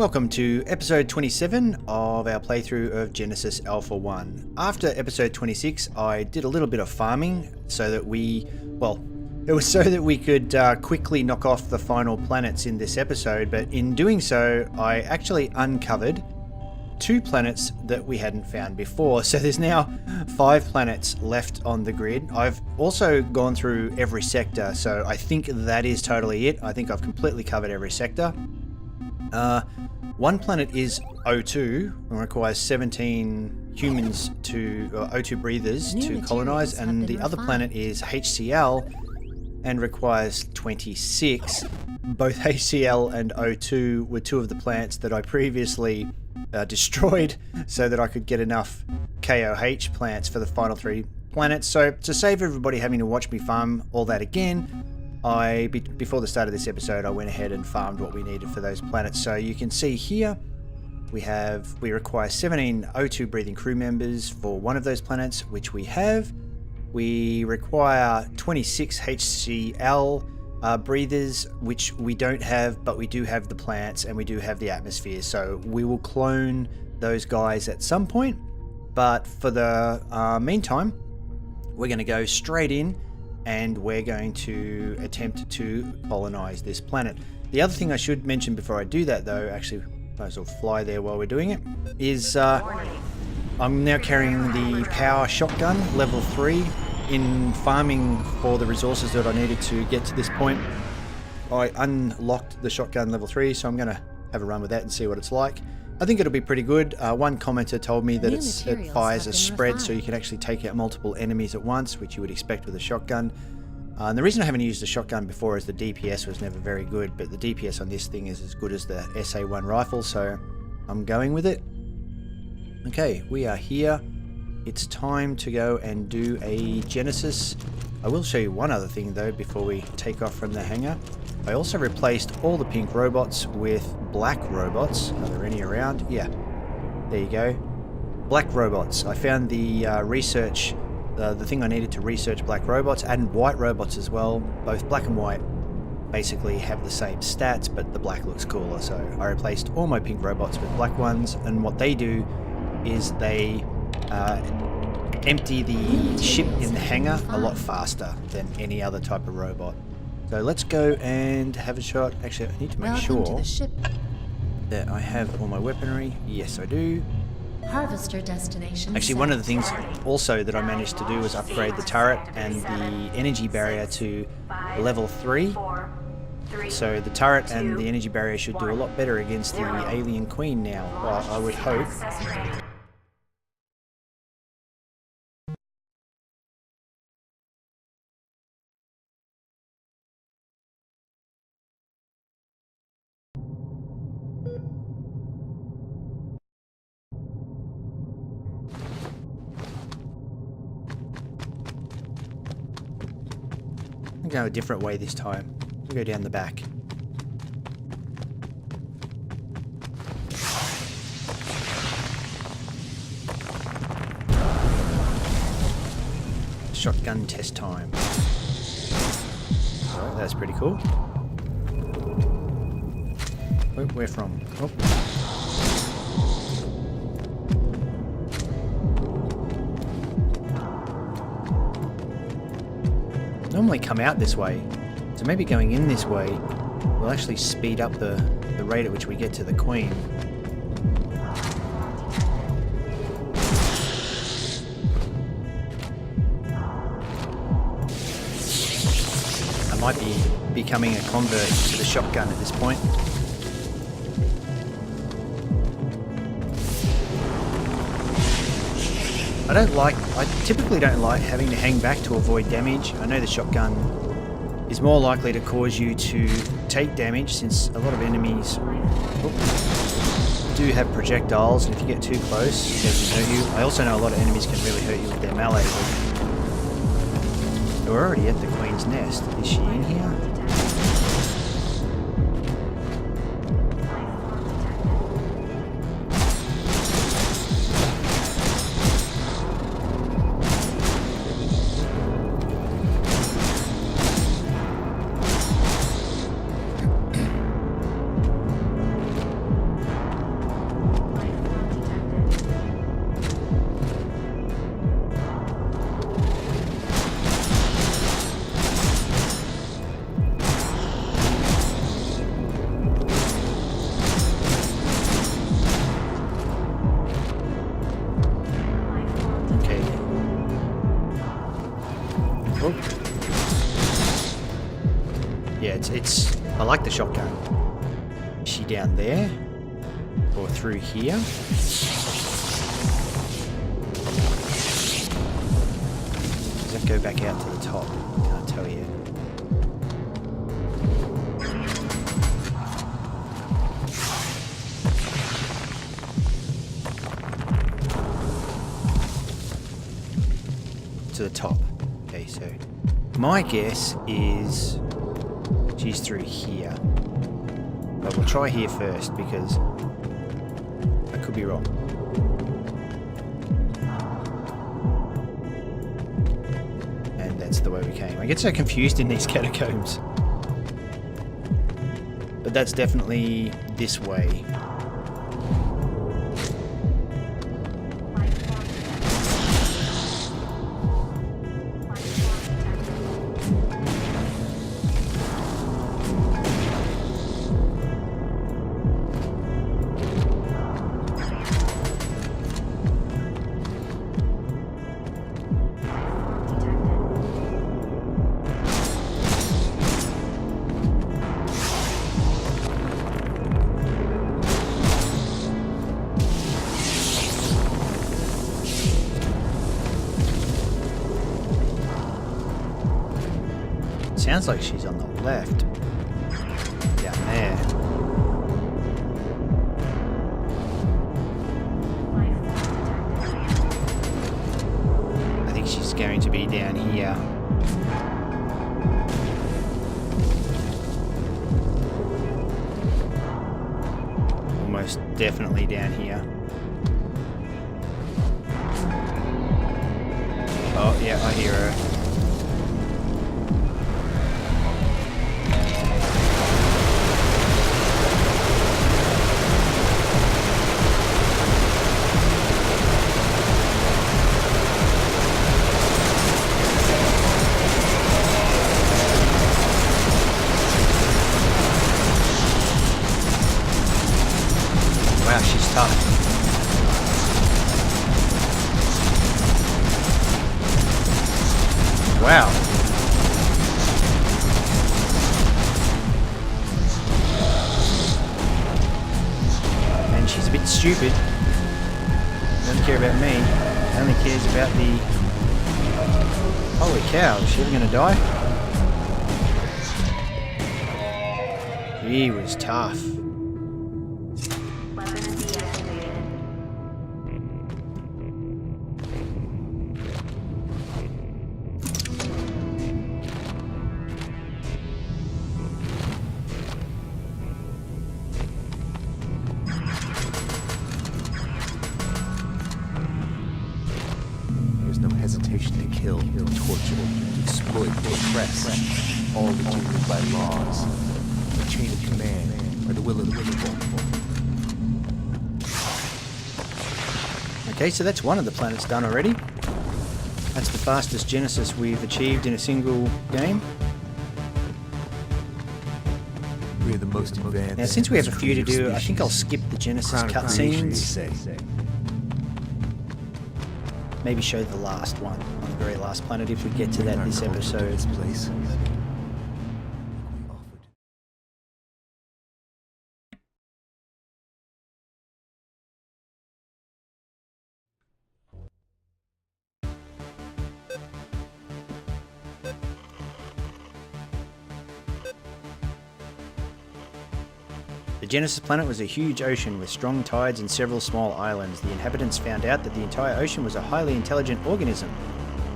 Welcome to episode 27 of our playthrough of Genesis Alpha 1. After episode 26, I did a little bit of farming so that it was so that we could quickly knock off the final planets in this episode, but in doing so, I actually uncovered 2 planets that we hadn't found before. So there's now 5 planets left on the grid. I've also gone through every sector, so I think that is totally it. I think I've completely covered every sector. One planet is O2 and requires 17 humans O2 breathers to colonize, and the other planet is HCl and requires 26. Both HCl and O2 were 2 of the planets that I previously destroyed so that I could get enough KOH plants for the final 3 planets. So to save everybody having to watch me farm all that again, before the start of this episode, I went ahead and farmed what we needed for those planets. So you can see here, we require 17 O2 breathing crew members for one of those planets, which we have. We require 26 HCl breathers, which we don't have, but we do have the plants and we do have the atmosphere. So we will clone those guys at some point. But for the meantime, we're going to go straight in and we're going to attempt to colonize this planet. The other thing I should mention before I do that, though, actually might as well fly there while we're doing it, is I'm now carrying the power shotgun level 3. In farming for the resources that I needed to get to this point, I unlocked the shotgun level 3, so I'm going to have a run with that and see what it's like. I think it'll be pretty good. One commenter told me that it fires a spread, so you can actually take out multiple enemies at once, which you would expect with a shotgun. And the reason I haven't used the shotgun before is the DPS was never very good, but the DPS on this thing is as good as the SA1 rifle, so I'm going with it. Okay, we are here. It's time to go and do a Genesis. I will show you one other thing though before we take off from the hangar. I also replaced all the pink robots with black robots. Are there any around? Yeah, there you go. Black robots. I found the research, the thing I needed to research black robots, and white robots as well. Both black and white basically have the same stats, but the black looks cooler. So I replaced all my pink robots with black ones, and what they do is they empty the ship in the hangar a lot faster than any other type of robot. So let's go and have a shot. Actually, I need to make sure that I have all my weaponry. Yes, I do. Harvester destination. Actually, one of the things also that I managed to do was upgrade the turret and the energy barrier to level 3. So the turret and the energy barrier should do a lot better against the alien queen now, well, I would hope. Go a different way this time. We'll go down the back. Shotgun test time. Oh, that's pretty cool. Where from? Oh. Normally come out this way, so maybe going in this way will actually speed up the rate at which we get to the Queen. I might be becoming a convert to the shotgun at this point. I typically don't like having to hang back to avoid damage. I know the shotgun is more likely to cause you to take damage since a lot of enemies do have projectiles, and if you get too close, they can hurt you. I also know a lot of enemies can really hurt you with their melee. We're already at the Queen's Nest. Is she in here? I like the shotgun. Is she down there? Or through here? Does that go back out to the top? Can't tell you. To the top. Okay, so my guess is she's through here. But we'll try here first because I could be wrong. And that's the way we came. I get so confused in these catacombs. But that's definitely this way. Sounds like she's on the left. Down there. I think she's going to be down here. Almost definitely down here. Oh, yeah, I hear her. Wow, she's tough. Wow. And she's a bit stupid. Doesn't care about me. Only cares about the... Holy cow, is she ever going to die? He was tough. Hesitation to kill, torture, exploit, oppress, all determined by laws, the chain of command, or the will of the people. Okay, so that's one of the planets done already. That's the fastest Genesis we've achieved in a single game. We are the most advanced. Now, since we have a few to do, I think I'll skip the Genesis cutscenes. Maybe show the last one on the very last planet if we get to that this episode. The Genesis planet was a huge ocean with strong tides and several small islands. The inhabitants found out that the entire ocean was a highly intelligent organism.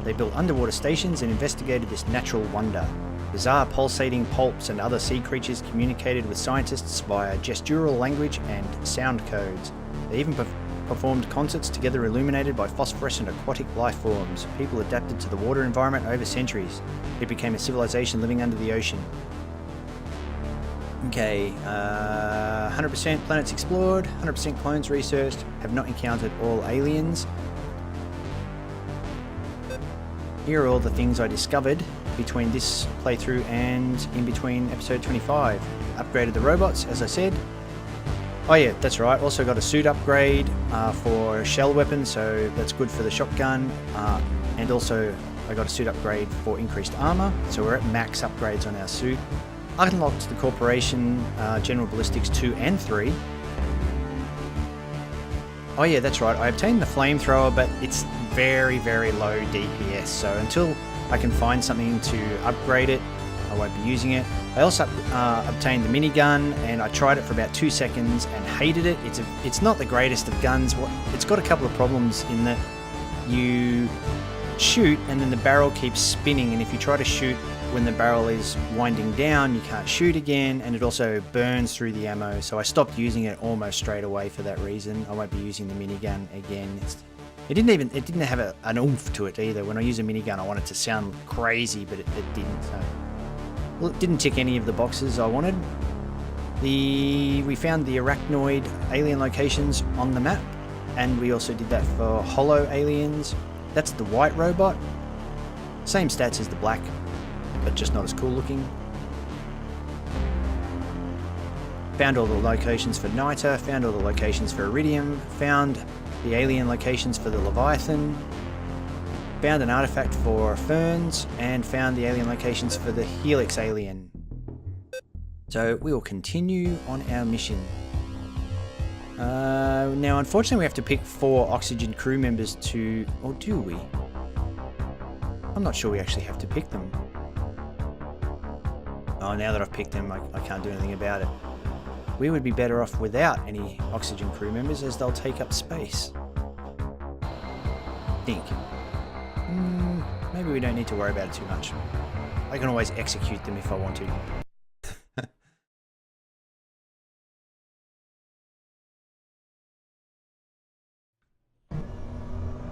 They built underwater stations and investigated this natural wonder. Bizarre pulsating pulps and other sea creatures communicated with scientists via gestural language and sound codes. They even performed concerts together illuminated by phosphorescent aquatic life forms. People adapted to the water environment over centuries. It became a civilization living under the ocean. Okay, 100% planets explored, 100% clones researched, have not encountered all aliens. Here are all the things I discovered between this playthrough and in between episode 25. Upgraded the robots, as I said. Oh yeah, that's right, also got a suit upgrade for shell weapons, so that's good for the shotgun. And also I got a suit upgrade for increased armor, so we're at max upgrades on our suit. unlocked the Corporation, General Ballistics 2 and 3. Oh yeah, that's right. I obtained the flamethrower, but it's very, very low DPS. So until I can find something to upgrade it, I won't be using it. I also obtained the minigun, and I tried it for about 2 seconds and hated it. It's not the greatest of guns. It's got a couple of problems in that you shoot and then the barrel keeps spinning, and if you try to shoot when the barrel is winding down, you can't shoot again, and it also burns through the ammo. So I stopped using it almost straight away for that reason. I won't be using the minigun again. It didn't have an oomph to it either. When I use a minigun, I want it to sound crazy, but it didn't. So. Well, it didn't tick any of the boxes I wanted. We found the arachnoid alien locations on the map, and we also did that for holo aliens. That's the white robot. Same stats as the black, but just not as cool looking. Found all the locations for Niter, found all the locations for Iridium, found the alien locations for the Leviathan, found an artifact for Ferns, and found the alien locations for the Helix alien. So we will continue on our mission. Now unfortunately we have to pick 4 oxygen crew members to... or do we? I'm not sure we actually have to pick them. Oh, now that I've picked them, I can't do anything about it. We would be better off without any oxygen crew members, as they'll take up space. Think. Maybe we don't need to worry about it too much. I can always execute them if I want to.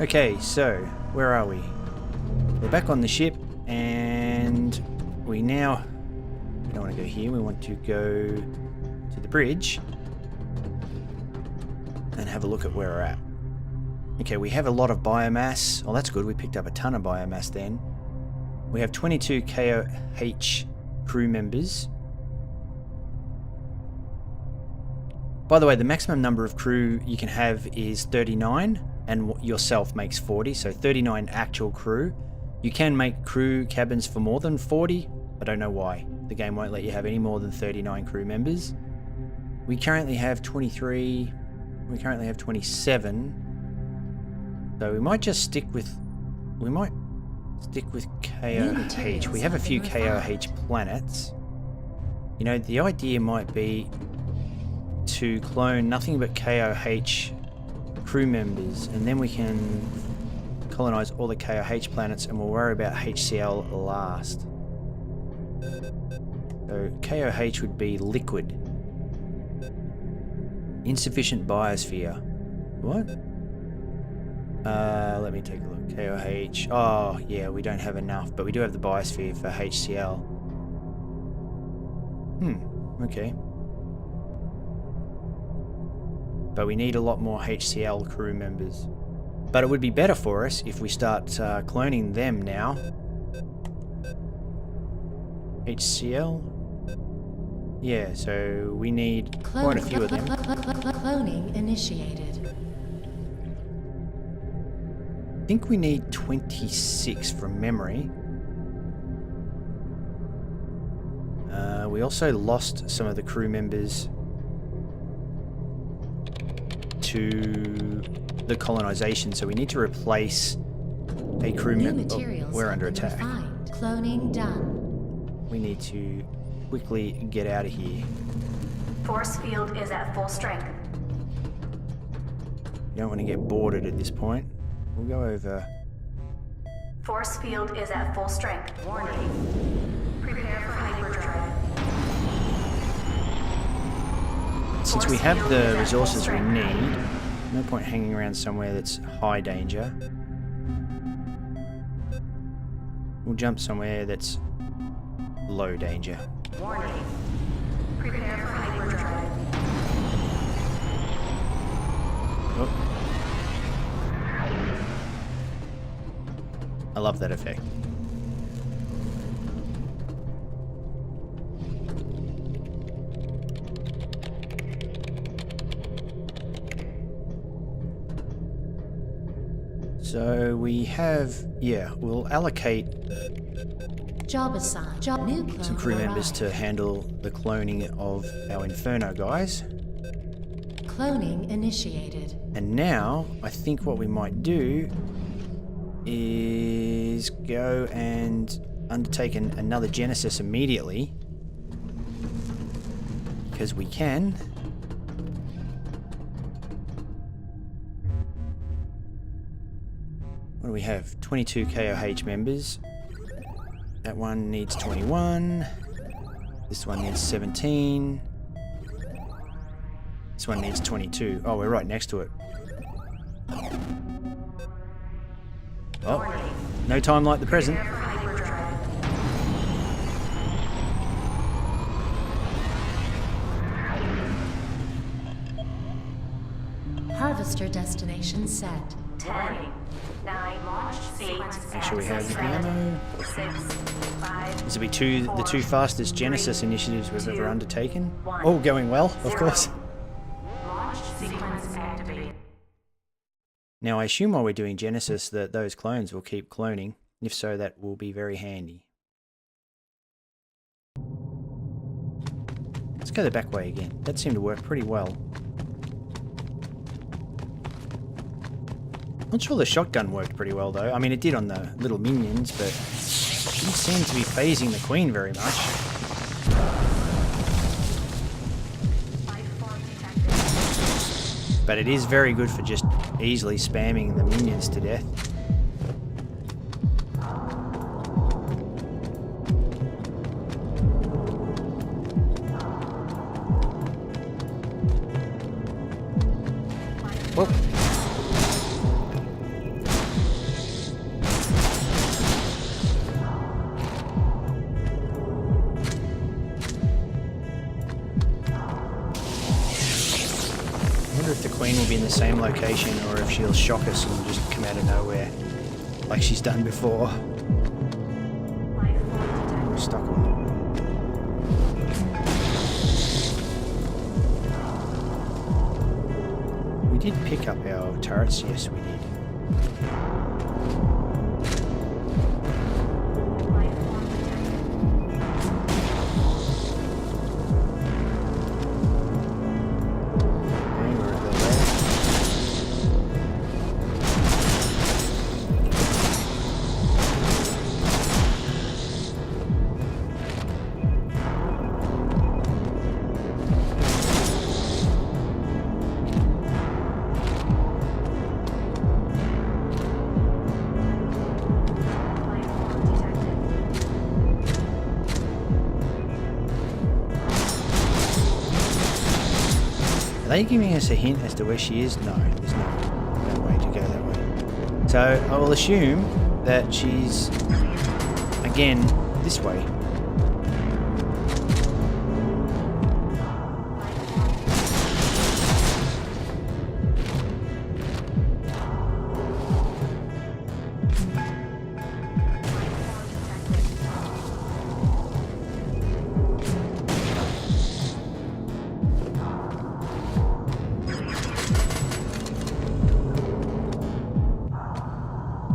Okay, so where are we? We're back on the ship, and we don't want to go here. We want to go to the bridge and have a look at where we're at. Okay, we have a lot of biomass. Oh, that's good. We picked up a ton of biomass then. We have 22 KOH crew members. By the way, the maximum number of crew you can have is 39, and yourself makes 40, so 39 actual crew. You can make crew cabins for more than 40. I don't know why. The game won't let you have any more than 39 crew members. We currently have 23. We currently have 27. So we might just stick with... we might stick with KOH. We have a few KOH planets. You know, the idea might be to clone nothing but KOH crew members, and then we can colonize all the KOH planets, and we'll worry about HCl last. So KOH would be liquid. Insufficient biosphere. What? Let me take a look. KOH. Oh, yeah, we don't have enough, but we do have the biosphere for HCl. Okay. But we need a lot more HCl crew members. But it would be better for us if we start cloning them now. HCl? Yeah, so we need quite a few of them. Cloning initiated. I think we need 26 from memory. We also lost some of the crew members to the colonization, so we need to replace a crew member. Oh, we're under attack. Cloning done. We need to quickly get out of here. Force field is at full strength. You don't want to get boarded at this point. We'll go over. Force field is at full strength. Warning. Prepare for hyperdrive. Since we have the resources we need, no point hanging around somewhere that's high danger. We'll jump somewhere that's low danger. Warning. Prepare for hyperdrive. Oh. I love that effect. So we have, yeah, we'll allocate Job assigned. New clone some crew members arrived. to handle the cloning of our Inferno guys. Cloning initiated. And now, I think what we might do is go and undertake another Genesis immediately. Because we can. What do we have? 22 KOH members. That one needs 21. This one needs 17. This one needs 22. Oh, we're right next to it. Oh, no time like the present. Harvester destination set. 10, 9, launch sequence. Make sure we have the ammo. 6, 5. This will be the two fastest Genesis initiatives we've ever undertaken. 1, All going well, of course. Launch sequence activated. Now, I assume while we're doing Genesis that those clones will keep cloning. If so, that will be very handy. Let's go the back way again. That seemed to work pretty well. Not sure the shotgun worked pretty well though. I mean, it did on the little minions, but it didn't seem to be phasing the Queen very much. But it is very good for just easily spamming the minions to death. Whoa. I wonder if the Queen will be in the same location or if she'll shock us and just come out of nowhere like she's done before. We're stuck on. We did pick up our turrets, yes we did. Are they giving us a hint as to where she is? No, there's no way to go that way. So I will assume that she's, again, this way.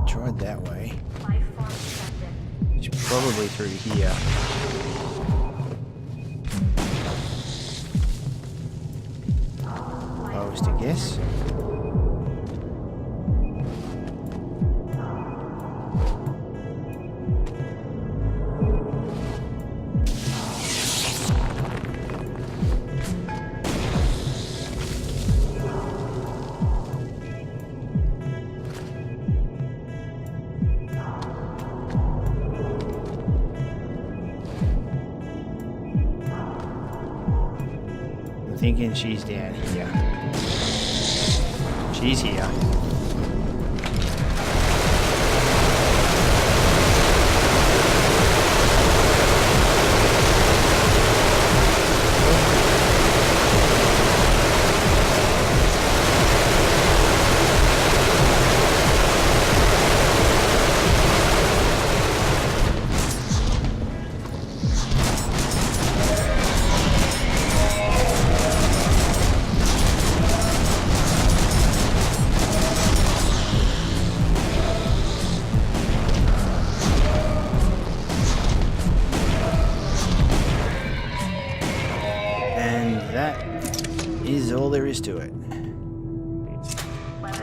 Tried that way. She's probably through here. If I was to guess. Thinking she's down here. She's here. that is all there is to it. Weapon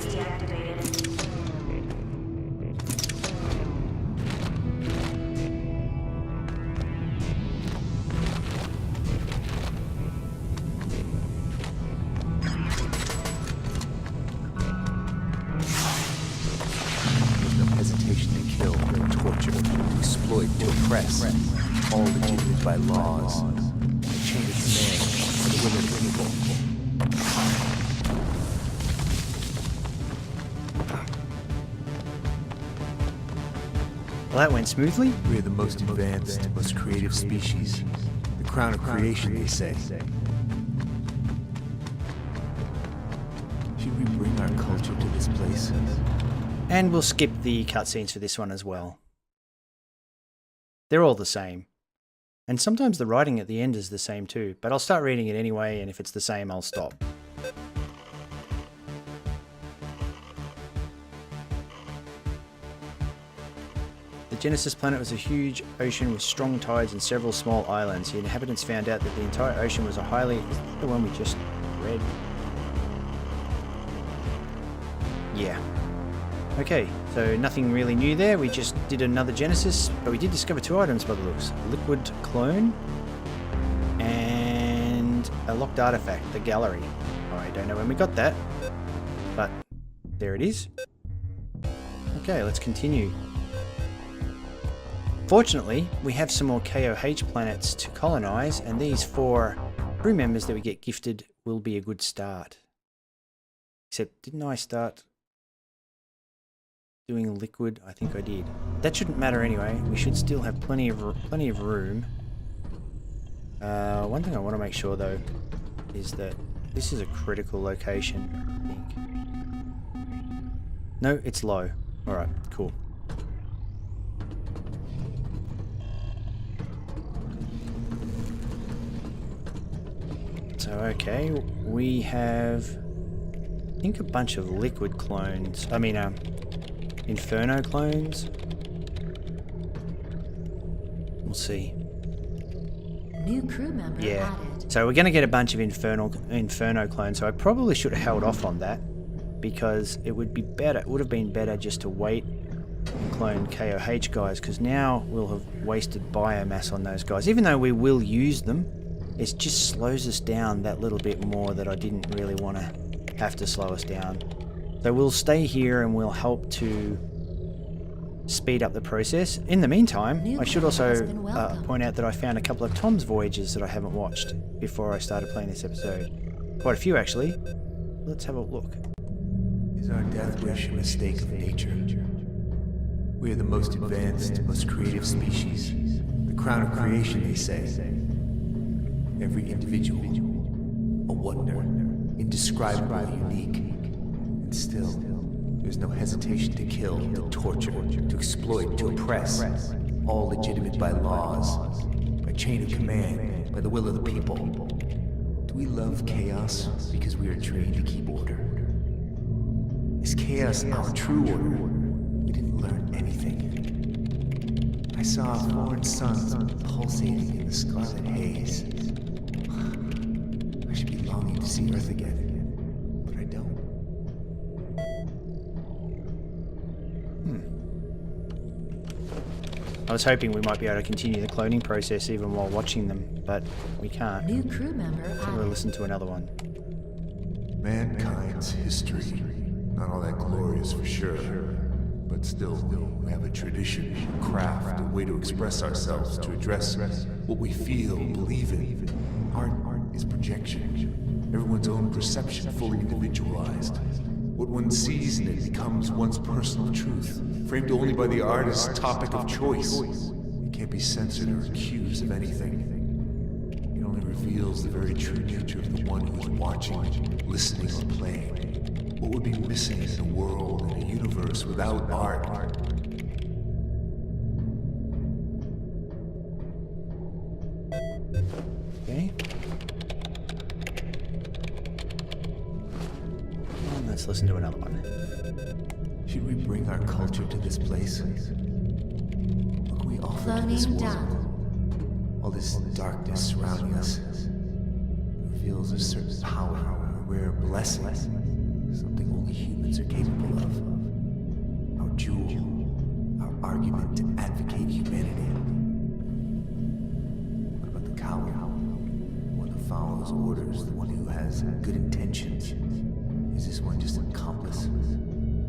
deactivated. There's no hesitation to kill, to torture, to exploit, to oppress, all legitimate by laws. A chain of command for the will of the people. Well, that went smoothly. We're the most advanced, most creative species. The crown of creation, they say. Should we bring our culture to this place? And we'll skip the cutscenes for this one as well. They're all the same. And sometimes the writing at the end is the same too, but I'll start reading it anyway, and if it's the same, I'll stop. The Genesis planet was a huge ocean with strong tides and several small islands. The inhabitants found out that the entire ocean was a highly... Is that the one we just read? Yeah. Okay, so nothing really new there. We just did another Genesis, but we did discover 2 items by the looks. A liquid clone and a locked artifact, the gallery. I don't know when we got that, but there it is. Okay, let's continue. Fortunately, we have some more KOH planets to colonize, and these 4 crew members that we get gifted will be a good start. Except, didn't I start doing liquid? I think I did. That shouldn't matter anyway. We should still have plenty of room. One thing I want to make sure though is that this is a critical location, I think. No, it's low. Alright, cool. So okay, we have I think a bunch of liquid clones. I mean Inferno clones. We'll see. New crew member Yeah. added. So we're going to get a bunch of Inferno clones. So I probably should have held off on that because it would be better. It would have been better just to wait and clone KOH guys, because now we'll have wasted biomass on those guys. Even though we will use them, it just slows us down that little bit more that I didn't really want to have to slow us down. So we'll stay here and we'll help to speed up the process. In the meantime, I should also point out that I found a couple of Tom's Voyages that I haven't watched before I started playing this episode. Quite a few actually. Let's have a look. Is our death wish a mistake of nature? We are the most advanced, most creative species. The crown of creation, they say. Every individual, a wonder, indescribably unique. And still, there's no hesitation to kill, to torture, to exploit, to oppress. All legitimate by laws, by chain of command, by the will of the people. Do we love chaos because we are trained to keep order? Is chaos our true order? We didn't learn anything. I saw a foreign sun pulsating in the scarlet haze. I should be longing to see Earth again, but I don't. I was hoping we might be able to continue the cloning process even while watching them, but we can't. New crew member So we'll added. listen to another one. Mankind's history, not all that glorious for sure, but still, we have a tradition, a craft, a way to express ourselves, to address what we feel, believe in. Art is projection, everyone's own perception, fully individualized. What one sees in it becomes one's personal truth, framed only by the artist's topic of choice. It can't be censored or accused of anything. It only reveals the very true nature of the one who is watching, listening, or playing. What would be missing in the world, in a universe without art? Okay. And let's listen to another one. Should we bring our culture to this place? What can we offer to this Cloning world? done. All this darkness surrounding us. feels a certain power, a rare blessing, something only humans are capable of. Our jewel, our argument to advocate humanity. What about the coward? The one who follows orders, the one who has good intentions. Is this one just an accomplice?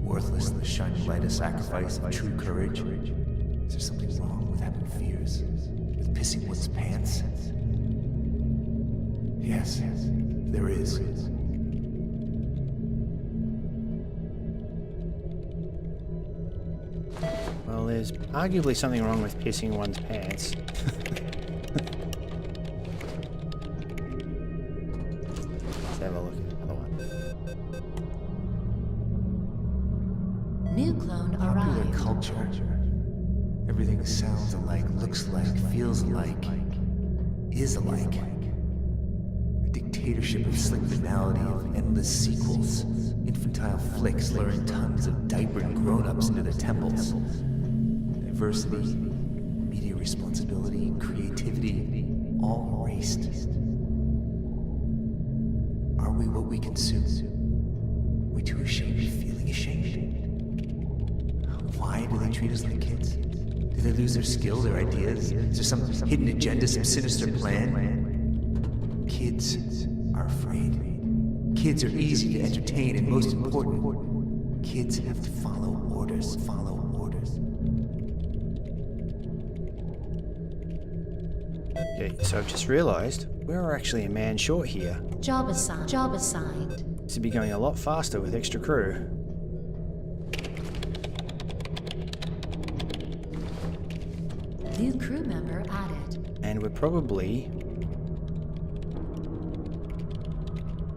Worthless in the shining light of sacrifice of true courage? Is there something wrong with having fears? With pissing one's pants? Yes, there is. Well, there's arguably something wrong with pissing one's pants. Let's have a look at another one. New clone Popular arrived. culture. Everything sounds alike, looks like, feels alike, is alike. A dictatorship of slick banality, of endless sequels, infantile flicks luring tons of diapered grown-ups into their temples. Diversity, media responsibility, creativity, all erased. Are we what we consume? We're too ashamed of feeling ashamed. Why do they treat us like kids? Do they lose their skill, their ideas? Is there some hidden agenda, some sinister plan? Kids are afraid. Kids are easy to entertain, and most important, kids have to follow orders, Okay, so I've just realised we're actually a man short here. Job assigned. This would be going a lot faster with extra crew. New crew member added. And we're probably...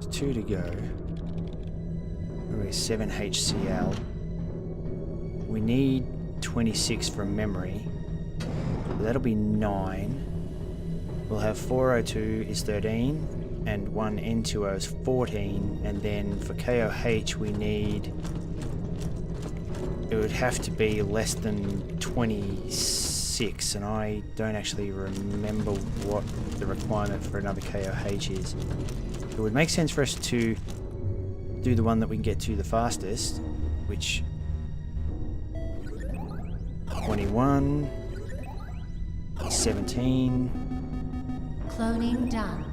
There's 2 to go. We're 7 HCl. We need 26 from memory. So that'll be 9. We'll have 402 is 13, and 1 N2O is 14, and then for KOH we need... It would have to be less than 26, and I don't actually remember what the requirement for another KOH is. It would make sense for us to do the one that we can get to the fastest, which... 21... 17... Cloning done.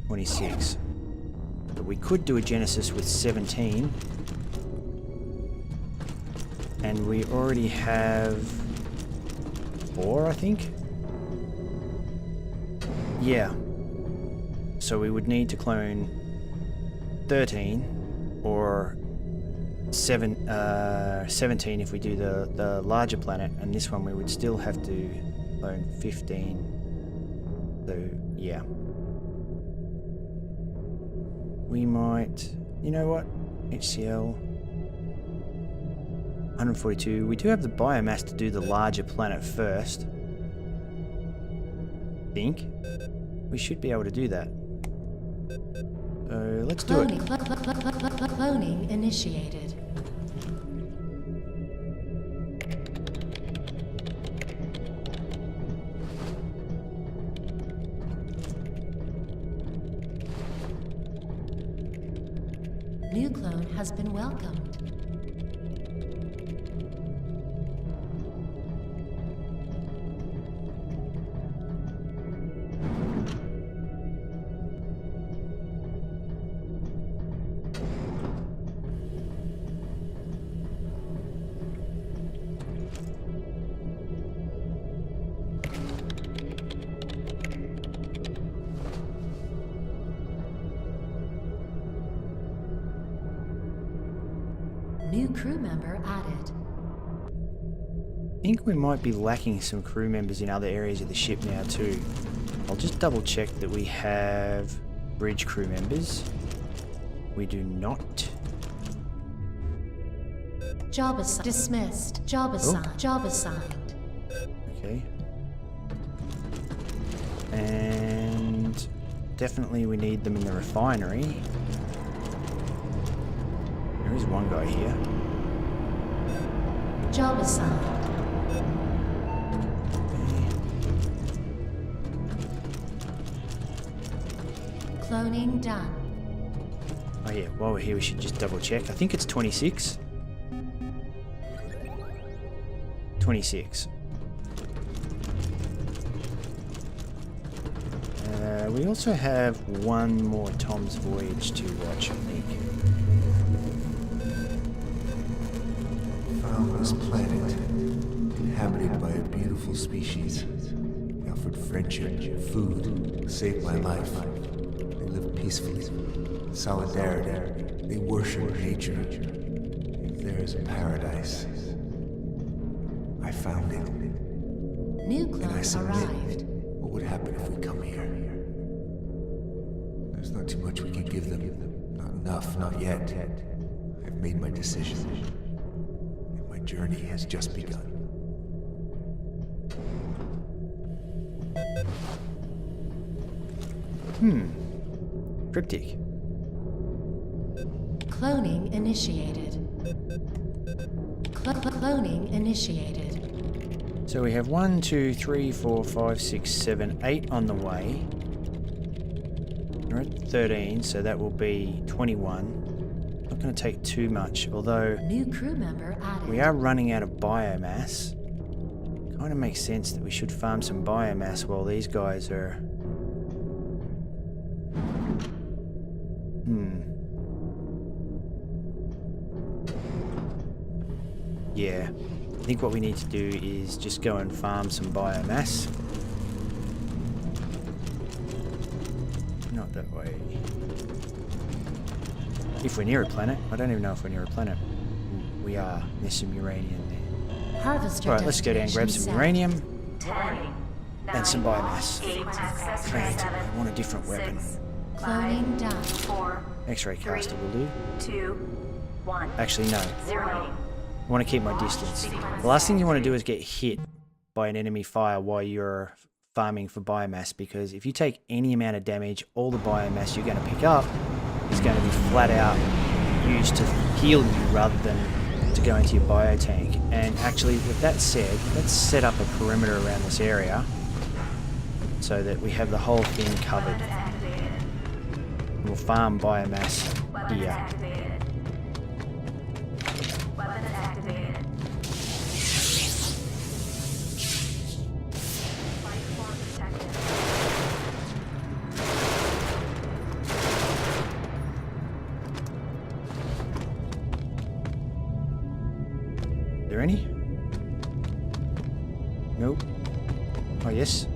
26. But we could do a Genesis with 17. And we already have 4, I think? Yeah. So we would need to clone 13 or 17 if we do the larger planet, and this one we would still have to clone 15. So, yeah. We might... You know what? HCl... 142. We do have the biomass to do the larger planet first. I think. We should be able to do that. So, let's do it. Cloning initiated. New clone has been welcomed. New crew member added. I think we might be lacking some crew members in other areas of the ship now too. I'll just double check that we have bridge crew members. We do not. Job dismissed. Job assigned. Okay. And definitely we need them in the refinery. There is one guy here. Job assigned. Cloning done. Oh yeah, while we're here we should just double check. I think it's 26. 26. We also have one more Tom's Voyage to watch, I think. Found this planet, inhabited by a beautiful species. They offered friendship, food, saved my life. They live peacefully, solidarity. They worship nature. If there is a paradise, I found it. New And I clone submit. arrived. What would happen if we come here? There's not too much we can give them. Not enough, not yet. I've made my decision. And my journey has just begun. Cryptic. Cloning initiated. Cloning initiated. So we have 1, 2, 3, 4, 5, 6, 7, 8 on the way. We're at 13, so that will be 21. Not going to take too much, although New crew member added. we are running out of biomass. Kind of makes sense that we should farm some biomass while these guys are... Yeah. I think what we need to do is just go and farm some biomass. Not that way. If we're near a planet. I don't even know if we're near a planet. We are. There's some uranium there. Harvester. Alright, let's go down and grab some uranium 10, and some biomass. 8, I want a different weapon. Cloning done. 4, X-ray caster will do. 2, 1, Actually, no. 0. I want to keep my distance. The last thing you want to do is get hit by an enemy fire while you're farming for biomass, because if you take any amount of damage, all the biomass you're going to pick up is going to be flat out used to heal you rather than to go into your biotank. And actually, with that said, let's set up a perimeter around this area so that we have the whole thing covered. We'll farm biomass here. Weapon activated. Life form detected. Are there any? Nope. Oh, yes.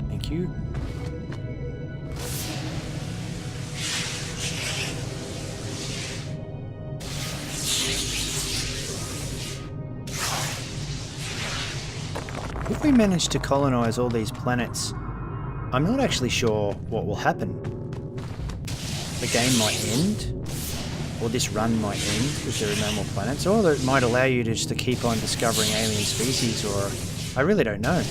Thank you. If we manage to colonize all these planets, I'm not actually sure what will happen. The game might end, or this run might end if there are no more planets, or it might allow you just to keep on discovering alien species, or I really don't know.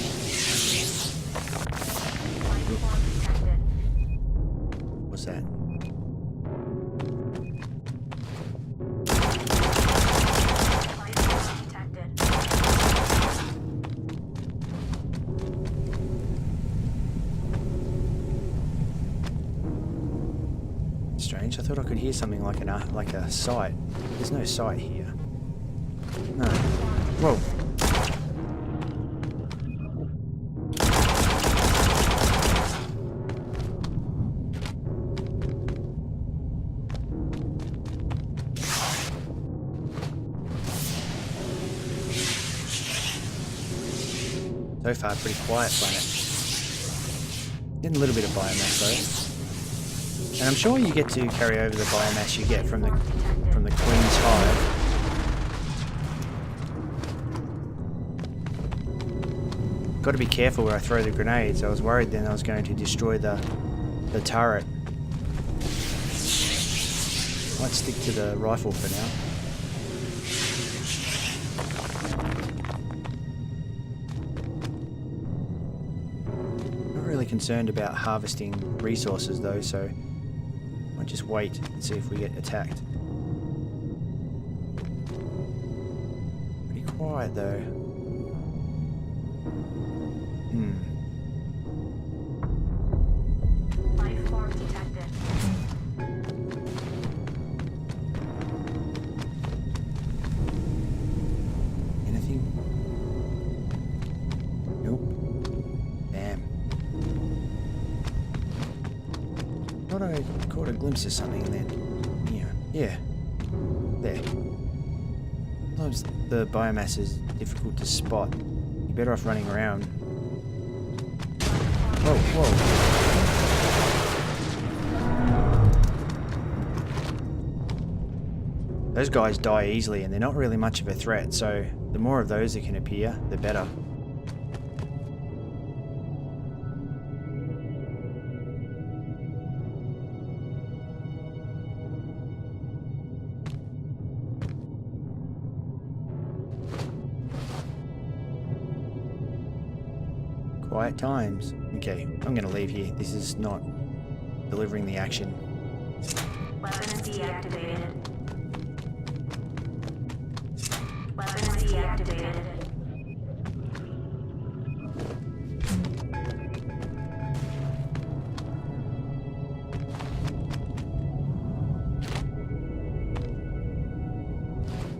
What's that? Strange. I thought I could hear something like a sight. There's no sight here. No. Whoa. So far, pretty quiet planet. Getting a little bit of biomass though. And I'm sure you get to carry over the biomass you get from the Queen's Hive. Got to be careful where I throw the grenades. I was worried then I was going to destroy the turret. Might stick to the rifle for now. concerned about harvesting resources though, so I'll just wait and see if we get attacked. Pretty quiet though. Life form detected. Anything? Nope. Damn. Thought I caught a glimpse of something and then, yeah. There. Sometimes the biomass is difficult to spot. You're better off running around. Whoa, whoa. Those guys die easily and they're not really much of a threat, so the more of those that can appear, the better. Quiet times. Okay, I'm gonna leave here. This is not delivering the action. Weapon is deactivated. Weapon is deactivated.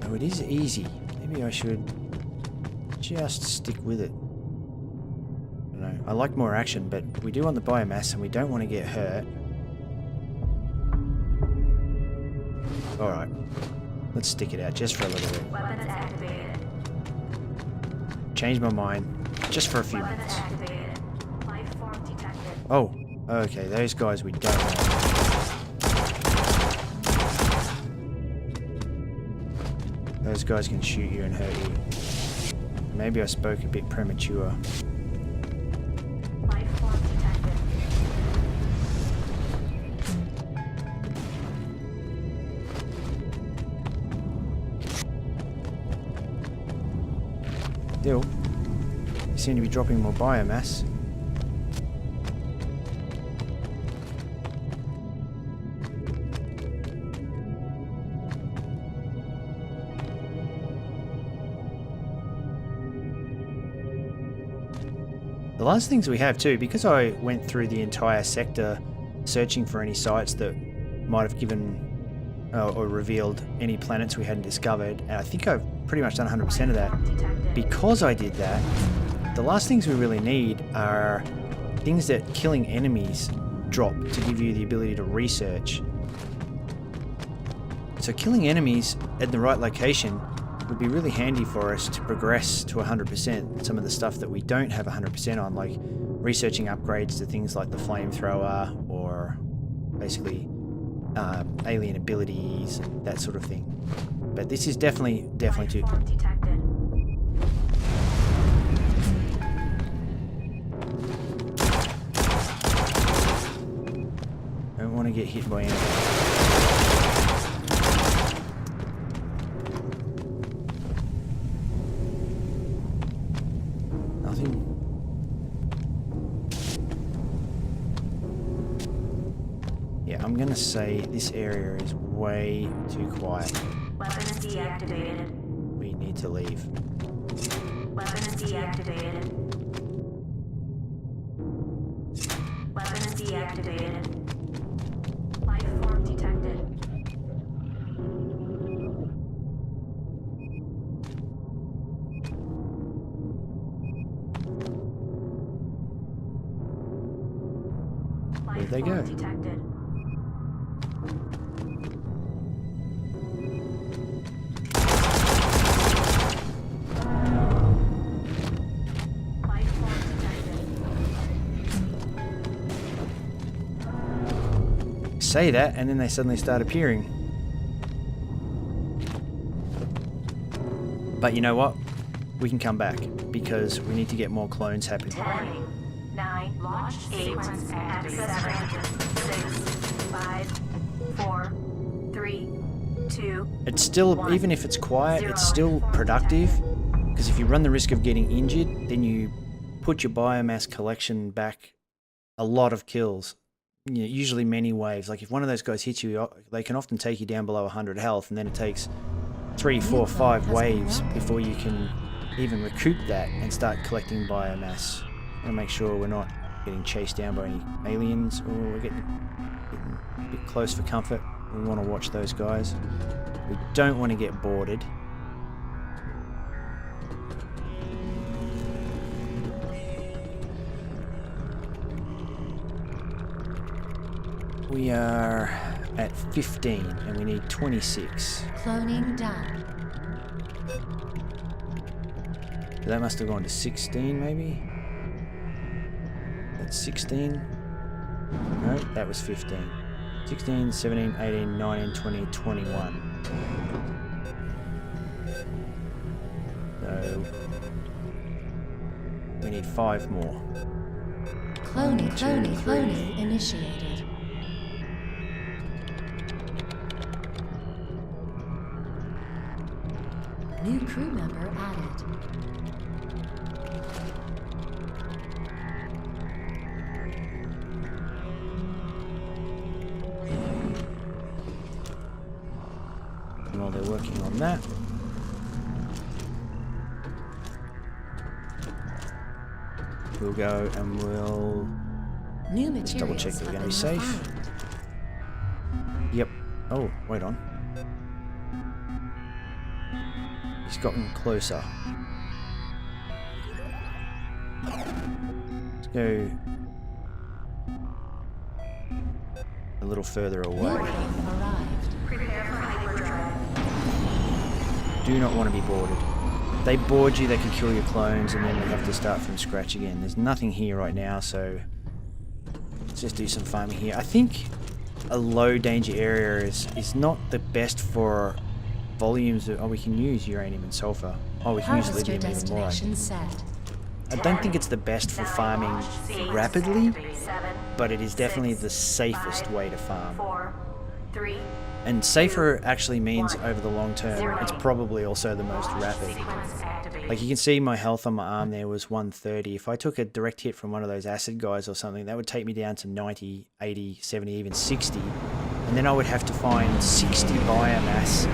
Oh, it is easy. Maybe I should just stick with it. I don't know. I like more action, but we do want the biomass and we don't want to get hurt. Alright. Let's stick it out just for a little bit. Weapons activated. Change my mind. Just for a few Weapons minutes. activated. Life form detected. Oh, okay. Those guys we don't want. Those guys can shoot you and hurt you. Maybe I spoke a bit premature. Life form detected. Still, you seem to be dropping more biomass. The last things we have too, because I went through the entire sector searching for any sites that might have given or revealed any planets we hadn't discovered, and I think I've pretty much done 100% of that. Because I did that, the last things we really need are things that killing enemies drop to give you the ability to research. So killing enemies at the right location would be really handy for us to progress to 100%. Some of the stuff that we don't have 100% on, like researching upgrades to things like the flamethrower or basically alien abilities and that sort of thing. But this is definitely too. Form detected. I don't want to get hit by anything. Nothing. Yeah, I'm gonna say this area is way too quiet. Weapon is deactivated. We need to leave. Weapon is deactivated. Weapon is deactivated. Life form detected. Life they form go. detected. Life form detected. Say that, and then they suddenly start appearing. But you know what? We can come back because we need to get more clones happening. 10, 9, launch 8, access granted. 6, 5, 4, 3, 2. It's still, even if it's quiet, it's still productive. Because if you run the risk of getting injured, then you put your biomass collection back a lot of kills. You know, usually many waves. Like if one of those guys hits you, they can often take you down below 100 health, and then it takes 3, 4, 5 waves before you can even recoup that and start collecting biomass. I want to make sure we're not getting chased down by any aliens, or we're getting a bit close for comfort. We want to watch those guys. We don't want to get boarded. We are at 15 and we need 26. Cloning done. So that must have gone to 16 maybe? That's 16. No, that was 15. 16, 17, 18, 19, 20, 21. So we need 5 more. Cloning initiated. New crew member added. And while they're working on that, we'll go and we'll New just double check that we're going to be materials have safe. been refined. Yep. Oh, wait on. He's gotten closer. Let's go a little further away. Warning arrived. Prepare for hyperdrive. Do not want to be boarded. If they board you, they can kill your clones, and then we have to start from scratch again. There's nothing here right now, so let's just do some farming here. I think a low danger area is not the best for volumes of, we can use uranium and sulfur. Oh, we can use Harvester lithium even more. destination set. I don't think it's the best for farming rapidly, but it is definitely the safest way to farm. 4, 3, And safer actually means over the long term, it's probably also the most rapid. sequence activate. Like you can see my health on my arm there was 130. If I took a direct hit from one of those acid guys or something, that would take me down to 90, 80, 70, even 60. And then I would have to find 60 biomass.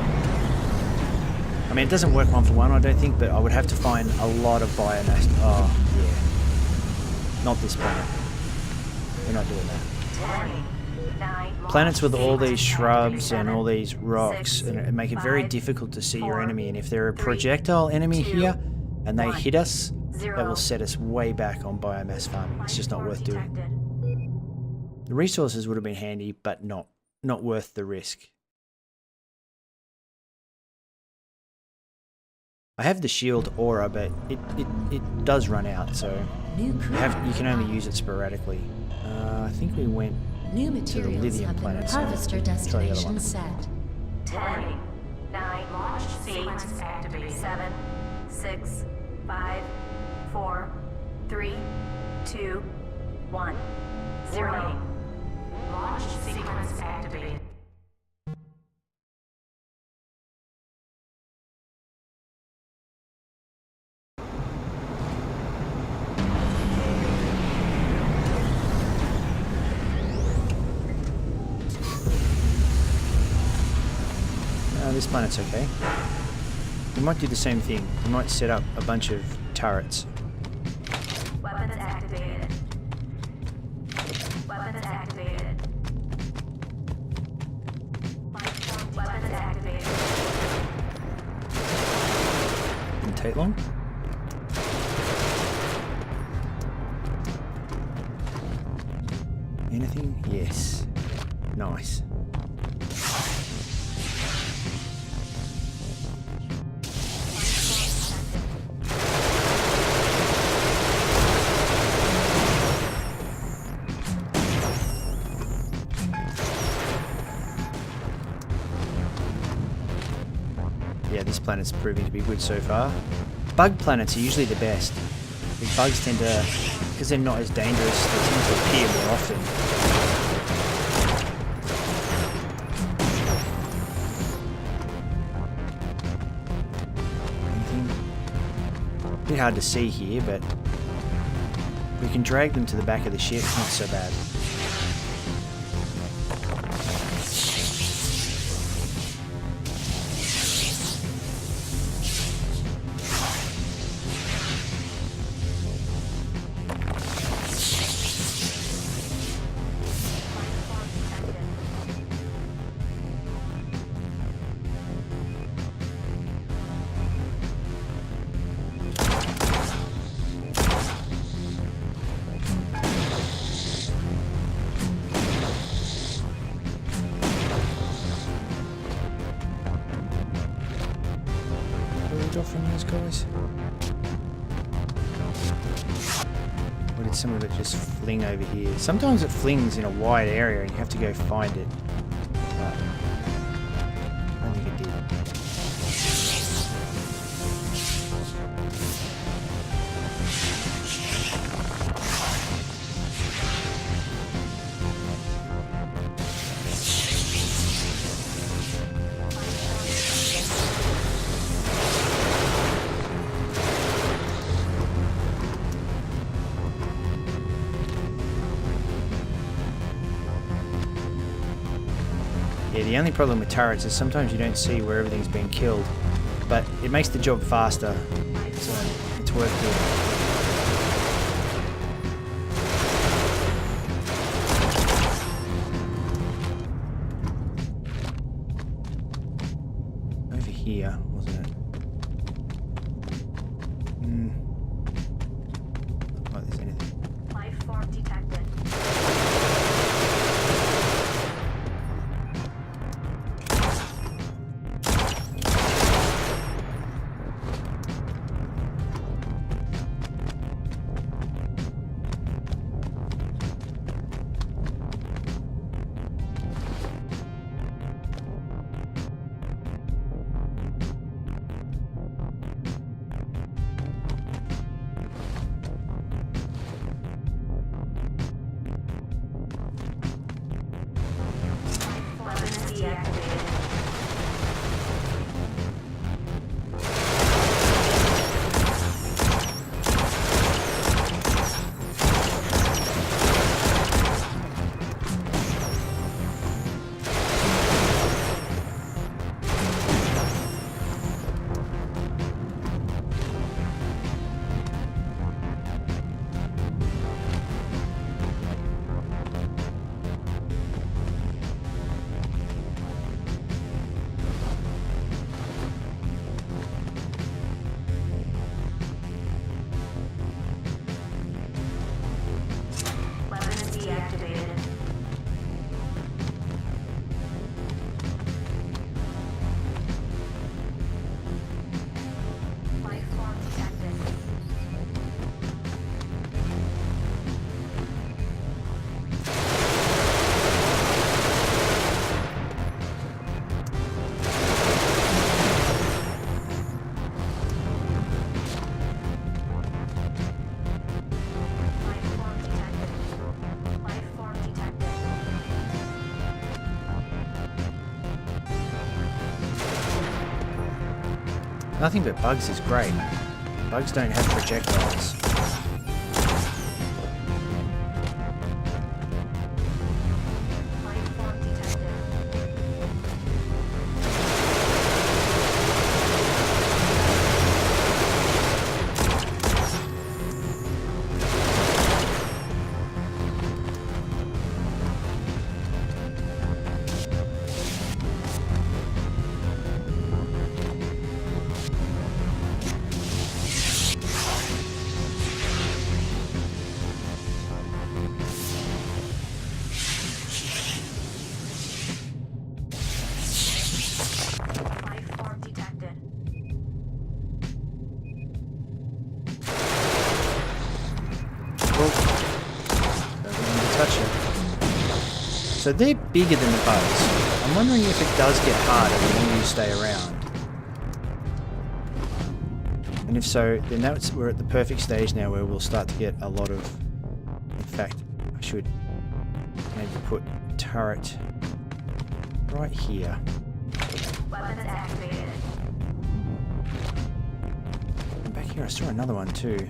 I mean, it doesn't work 1-for-1, I don't think, but I would have to find a lot of biomass. Oh, yeah. Not this planet. We're not doing that. 10, 9, Planets with all these shrubs and 37, all these rocks 6, and it make it very 5, difficult to see your 4, enemy. And if they're a 3, projectile enemy 2, here and they 1, hit us, that 0. will set us way back on biomass farming. It's just not worth doing. Detected. The resources would have been handy, but not worth the risk. I have the shield aura, but it does run out, so New crew you can only use it sporadically. I think we went New to the materials lithium have been planet, so harvester try the other destination one. set. 10, 9, launch sequence activate. 7, 6, 5, 4, 3, 2, 1, 0. Launch sequence activated. This planet's okay. We might do the same thing. We might set up a bunch of turrets. Weapons activated. Weapons activated. Weapons activated. Didn't take long. Anything? Yes. Nice. Yeah, this planet's proving to be good so far. Bug planets are usually the best. The bugs tend to, because they're not as dangerous, they tend to appear more often. Anything? A bit hard to see here, but We can drag them to the back of the ship, not so bad. From those guys? Or did some of it just fling over here? Sometimes it flings in a wide area and you have to go find it. But I don't think it did. Yeah, the only problem with turrets is sometimes you don't see where everything's been killed, but it makes the job faster, so it's worth doing. Over here, wasn't it? Look like there's anything. Life form detected. Nothing but bugs is great. Bugs don't have projectiles. So they're bigger than the bugs. I'm wondering if it does get harder the longer you stay around. And if so, then we're at the perfect stage now where we'll start to get a lot of... In fact, I should maybe put a turret right here. Weapons activated. And back here I saw another one too.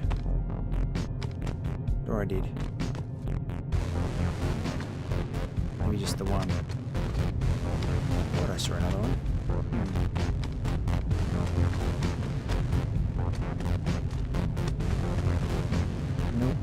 Or I did. Maybe just the one. Thought I saw another one. Nope.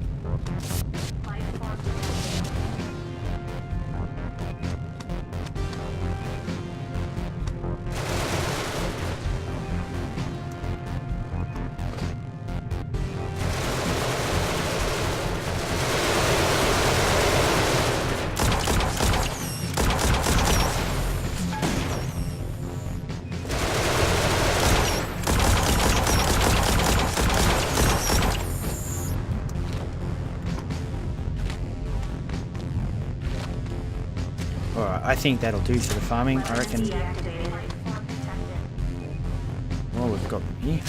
Alright, I think that'll do for the farming. I reckon. Deactivated. Platform detected. Well, we've got them here.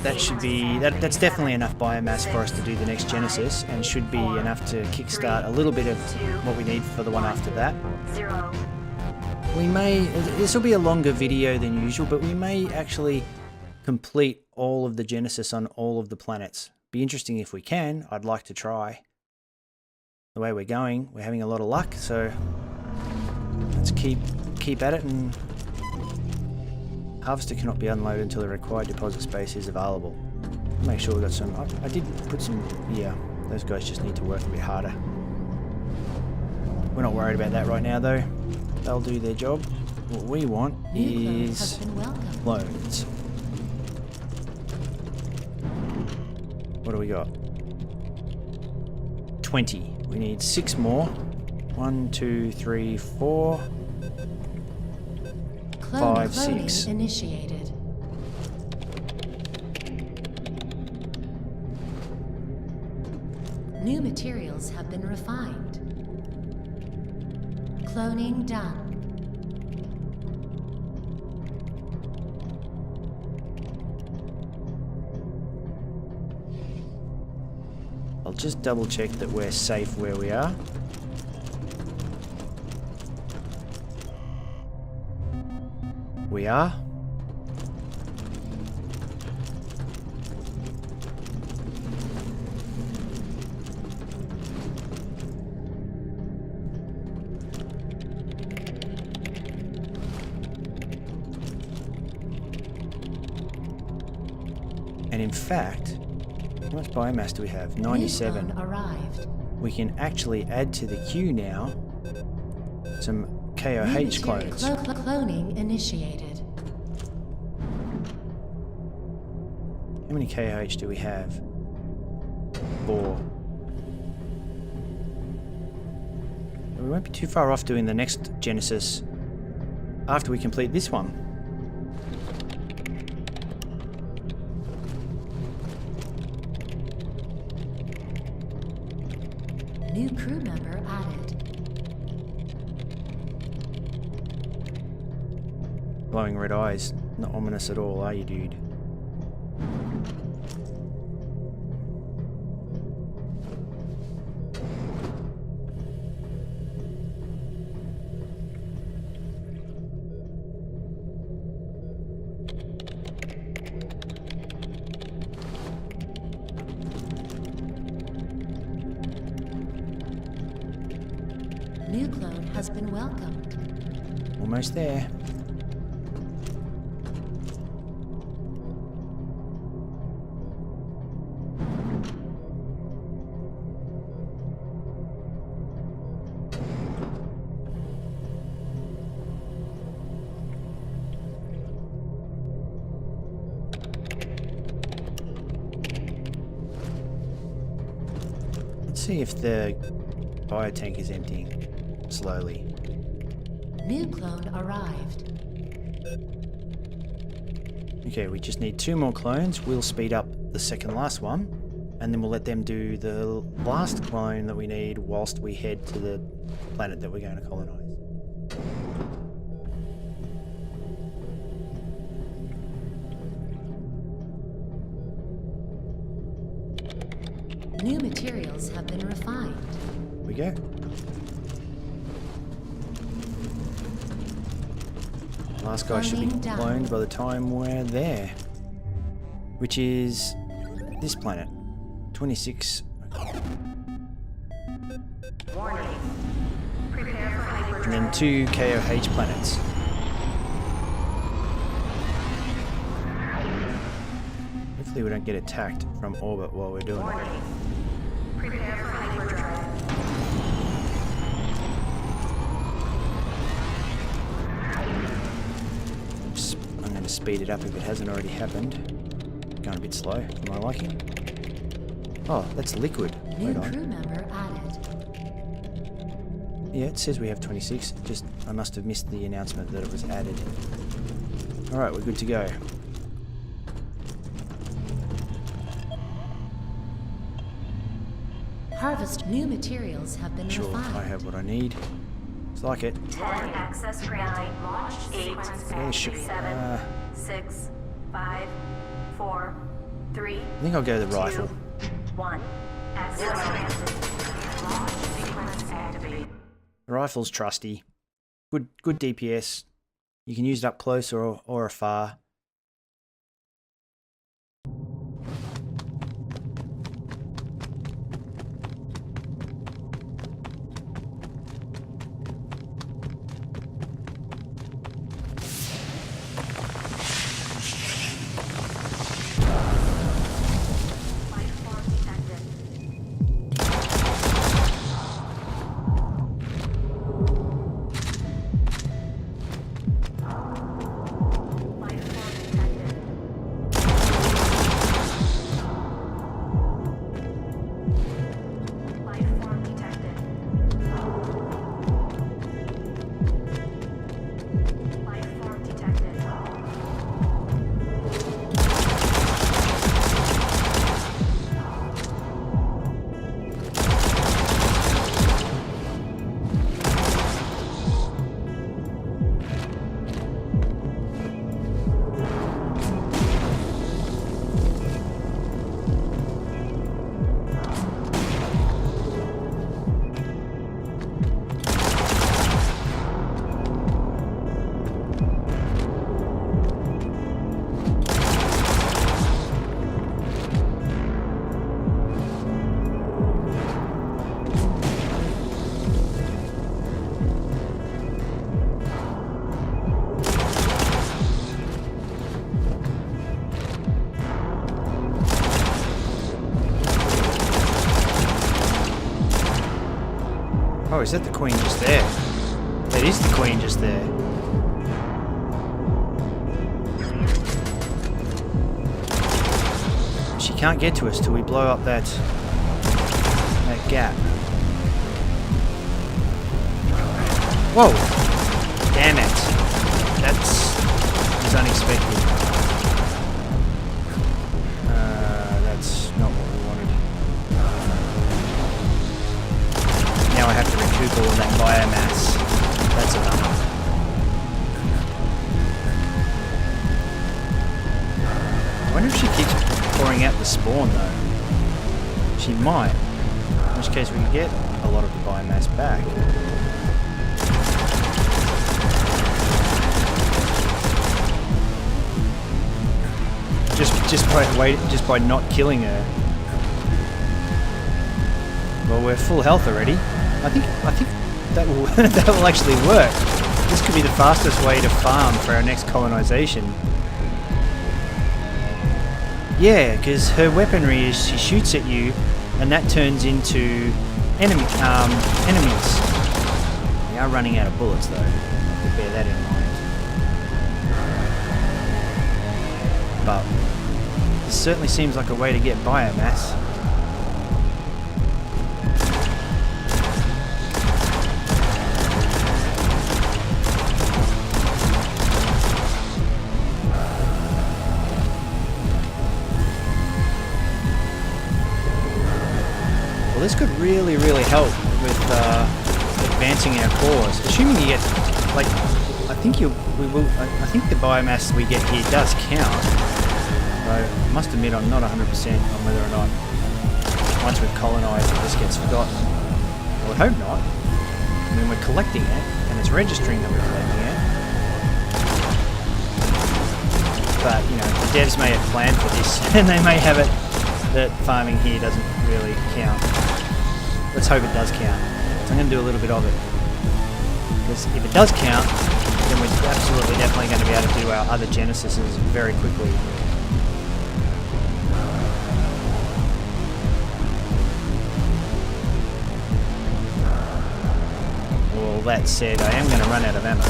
That should be, that's definitely enough biomass for us to do the next Genesis, and should be enough to kickstart a little bit of what we need for the one after that. 0. We may, this will be a longer video than usual, but we may actually complete all of the Genesis on all of the planets. Be interesting if we can. I'd like to try. The way we're going, we're having a lot of luck, so let's keep at it. And harvester cannot be unloaded until the required deposit space is available. Make sure we got some. I did put some. Yeah, those guys just need to work a bit harder. We're not worried about that right now, though. They'll do their job. What we want is loans. What do we got? 20. We need 6 more. 1, 2, 3, 4, 5, 6. Initiated. New materials have been refined. Cloning done. I'll just double check that we're safe where we are. We are. And in fact, how much biomass do we have? 97. Arrived. We can actually add to the queue now some KOH clones. Cloning initiated. How many KOH do we have? 4. We won't be too far off doing the next Genesis after we complete this one. New crew member added. Glowing red eyes. Not ominous at all, are you, dude? New clone has been welcomed. Almost there. Let's see if the biotank is emptying slowly. New clone arrived. Okay, we just need 2 more clones. We'll speed up the second last one, and then we'll let them do the last clone that we need whilst we head to the planet that we're going to colonize. New materials have been refined. Here we go. Last guy should be Cloning done. cloned by the time we're there. Which is this planet. 26. Warning. Prepare for hyperdrive. And then 2 KOH planets. Hopefully we don't get attacked from orbit while we're doing it. Warning. Prepare for hyperdrive. I'm going to speed it up if it hasn't already happened. Going a bit slow for my liking. Oh, that's liquid. New Wait on. crew member added. Yeah, it says we have 26. Just, I must have missed the announcement that it was added. Alright, we're good to go. Harvest new materials have been Sure, refined. I have what I need. It's like it. 10 access granted. Launch 8, Yeah, sure. 7, 6, 5, 4, 3, I think I'll go the rifle. 1. Access granted. Launch sequence activate. The rifle's trusty. Good DPS. You can use it up close or afar. Life form detected. Life form detected. Life form detected. Life form detected. Oh, is that the queen just there? That is the queen just there. She can't get to us till we blow up that gap. Whoa! Damn it. That's unexpected. That's not what we wanted. Now I have to recoup all of that biomass. That's a bummer. I wonder if she keeps pouring out the spawn though. She might. In which case we can get a lot of the biomass back. Just by not killing her. Well, we're full health already. I think that will that will actually work. This could be the fastest way to farm for our next colonization. Yeah, because her weaponry is she shoots at you, and that turns into enemies. We are running out of bullets though. To bear that in mind. But this certainly seems like a way to get biomass. Well, this could really help with advancing our cause. Assuming you get, like, I think the biomass we get here does count. So I must admit I'm not 100% on whether or not once we've colonised, it just gets forgotten. Well, I hope not. I mean, we're collecting it, and it's registering that we're collecting it. But, you know, the devs may have planned for this, and they may have it that farming here doesn't really count. Let's hope it does count. So I'm going to do a little bit of it. Because if it does count, then we're absolutely definitely going to be able to do our other Genesises very quickly. Well, that said, I am going to run out of ammo.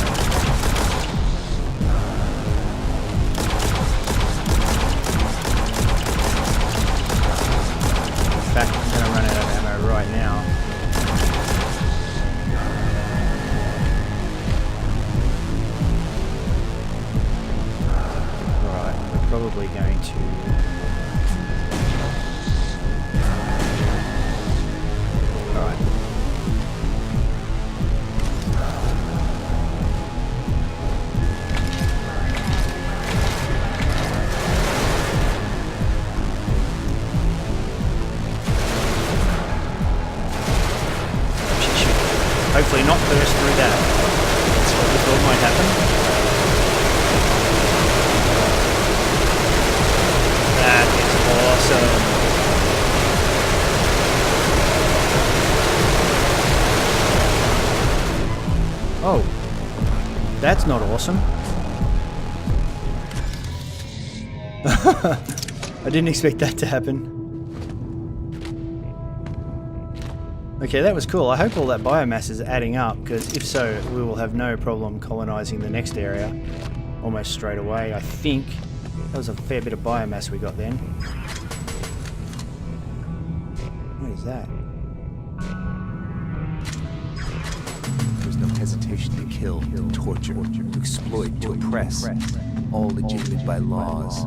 In fact, I'm going to run out of ammo right now. Right, we're probably going to... Alright. Hopefully not burst through that. That's what we thought might happen. That is awesome. Oh, that's not awesome. I didn't expect that to happen. Okay, that was cool. I hope all that biomass is adding up, because if so, we will have no problem colonising the next area almost straight away. I think that was a fair bit of biomass we got then. What is that? There's no hesitation to kill, to torture, to exploit, to oppress. All legitimate by laws.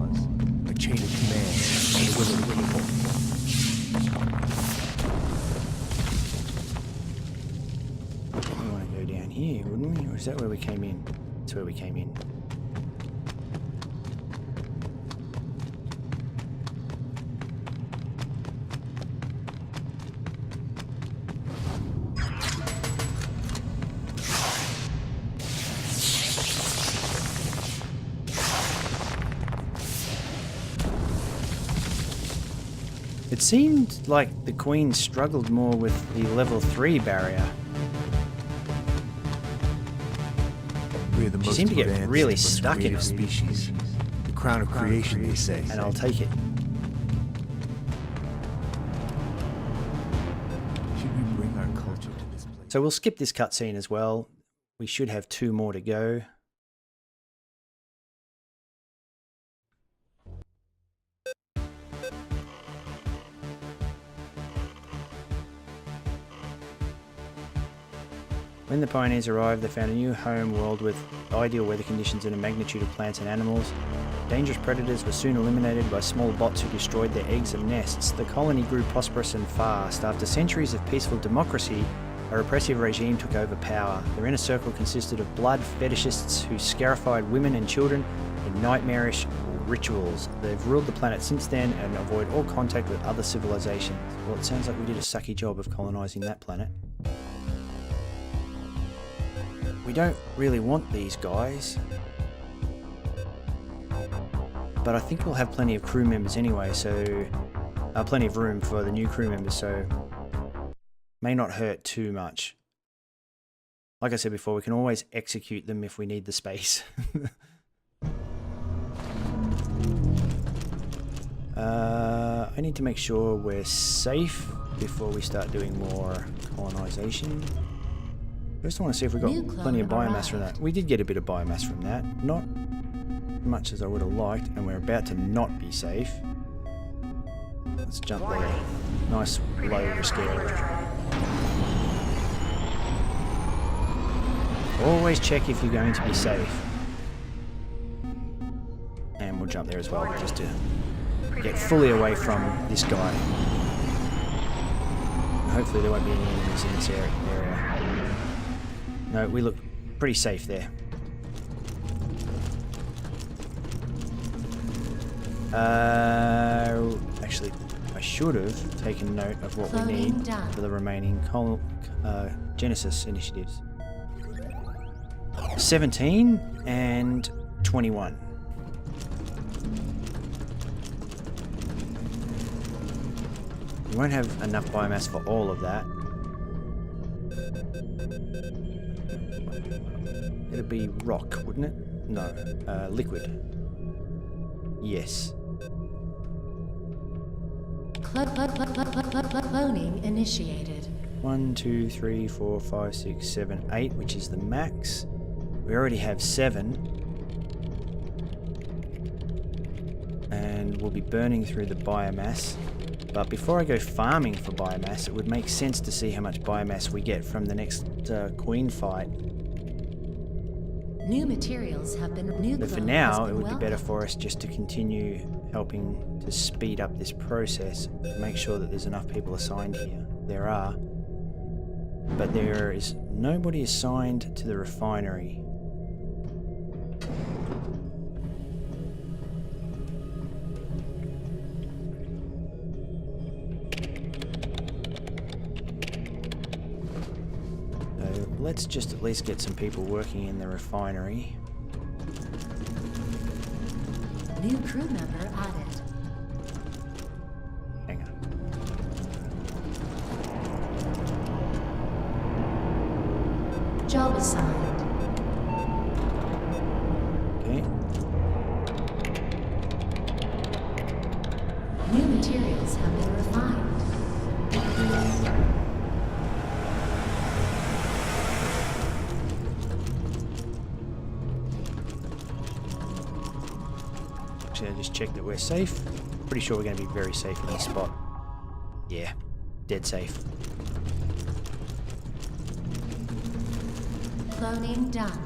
A chain of command and the will of the people. Here, wouldn't we? Or is that where we came in? That's where we came in. It seemed like the Queen struggled more with the level 3 barrier. She seemed to get really stuck in it. Species. The crown of creation, they say. And I'll take it. Should we bring our culture to this place? So we'll skip this cutscene as well. We should have 2 more to go. When the pioneers arrived, they found a new home world with ideal weather conditions and a magnitude of plants and animals. Dangerous predators were soon eliminated by small bots who destroyed their eggs and nests. The colony grew prosperous and fast. After centuries of peaceful democracy, a repressive regime took over power. Their inner circle consisted of blood fetishists who scarified women and children in nightmarish rituals. They've ruled the planet since then and avoid all contact with other civilizations. Well, it sounds like we did a sucky job of colonising that planet. We don't really want these guys, but I think we'll have plenty of crew members anyway, so plenty of room for the new crew members, so may not hurt too much. Like I said before, we can always execute them if we need the space. I need to make sure we're safe before we start doing more colonization. First I want to see if we got plenty of biomass from that. We did get a bit of biomass from that. Not much as I would have liked, and we're about to not be safe. Let's jump there. Nice low risk area. Always check if you're going to be safe. And we'll jump there as well, just to get fully away from this guy. And hopefully there won't be any enemies in this area. No, we look pretty safe there. Actually, I should have taken note of what we Cloning need done. for the remaining Genesis initiatives. 17 and 21. We won't have enough biomass for all of that. It'd be rock, wouldn't it? No, liquid. Yes. Cloning initiated. 1, 2, 3, 4, 5, 6, 7, 8, which is the max. We already have 7. And we'll be burning through the biomass. But before I go farming for biomass, it would make sense to see how much biomass we get from the next queen fight. New materials have been. New But for clone now, has it been would be better welcomed. for us just to continue helping to speed up this process, make sure that there's enough people assigned here. There are, but there is nobody assigned to the refinery. So let's just at least get some people working in the refinery. New crew member added. Hang on. Job assigned. Okay. New materials have been refined. Actually, I just checked that we're safe. Pretty sure we're going to be very safe in this spot. Yeah, dead safe. Cloning done.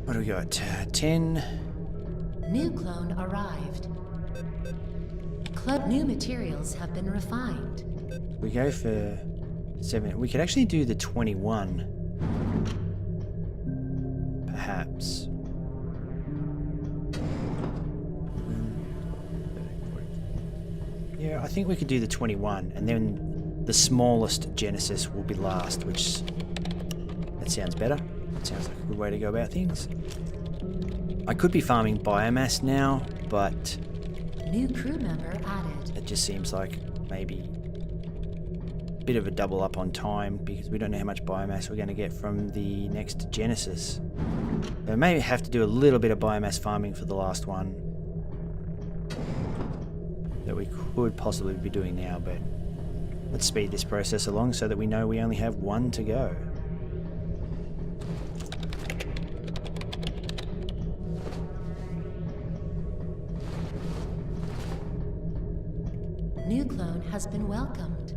What do we got? 10. New clone arrived. New materials have been refined. We go for 7. We could actually do the 21. Perhaps. Yeah, I think we could do the 21, and then the smallest Genesis will be last, which... that sounds better. That sounds like a good way to go about things. I could be farming biomass now, but New crew member added. it just seems like maybe a bit of a double up on time because we don't know how much biomass we're going to get from the next Genesis. So maybe have to do a little bit of biomass farming for the last one that we could possibly be doing now, but let's speed this process along so that we know we only have 1 to go. New clone has been welcomed.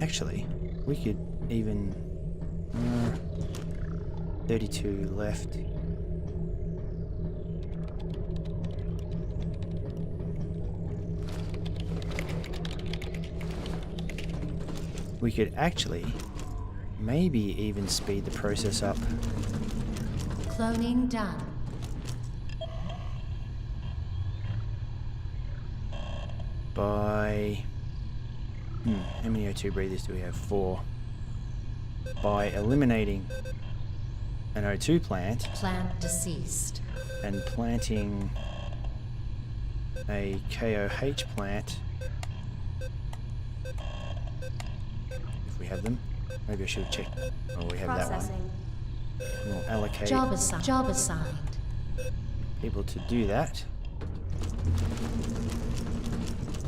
Actually, we could even... 32 left. We could actually maybe even speed the process up. Cloning done. By... how many O2 breathers do we have? 4. By eliminating an O2 plant Plant deceased. and planting a KOH plant, if we have them. Maybe I should have checked. Oh, we have that one. We'll allocate Job assigned. people to do that.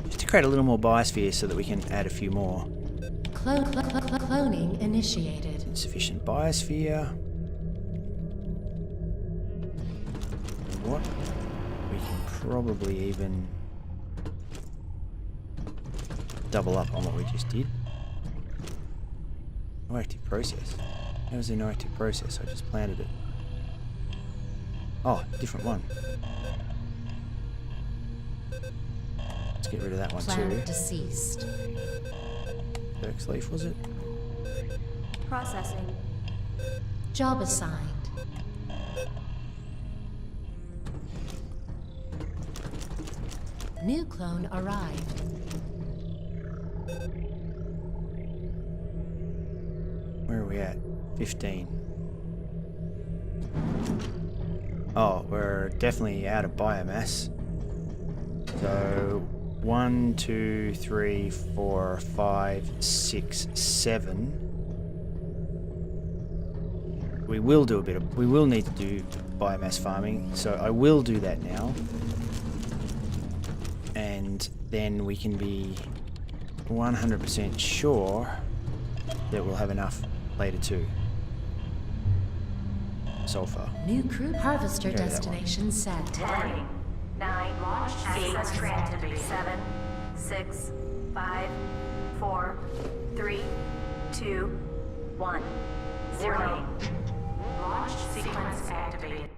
Just to create a little more biosphere so that we can add a few more. Cloning initiated. Insufficient biosphere. What? We can probably even double up on what we just did. No active process. How was there no active process? I just planted it. Oh, different one. Let's get rid of that one too. Plant deceased. Berk's leaf, was it? Processing. Job assigned. New clone arrived. Where are we at? 15. Oh, we're definitely out of biomass. So 1, 2, 3, 4, 5, 6, 7. We will need to do biomass farming, so I will do that now. And then we can be 100% sure that we'll have enough later too. Sulfur. New crew harvester Okay, that destination set. 10, 9, launch, 8, 7, 6, 5, 4, 3, 2, 1, 0. Launch sequence activated.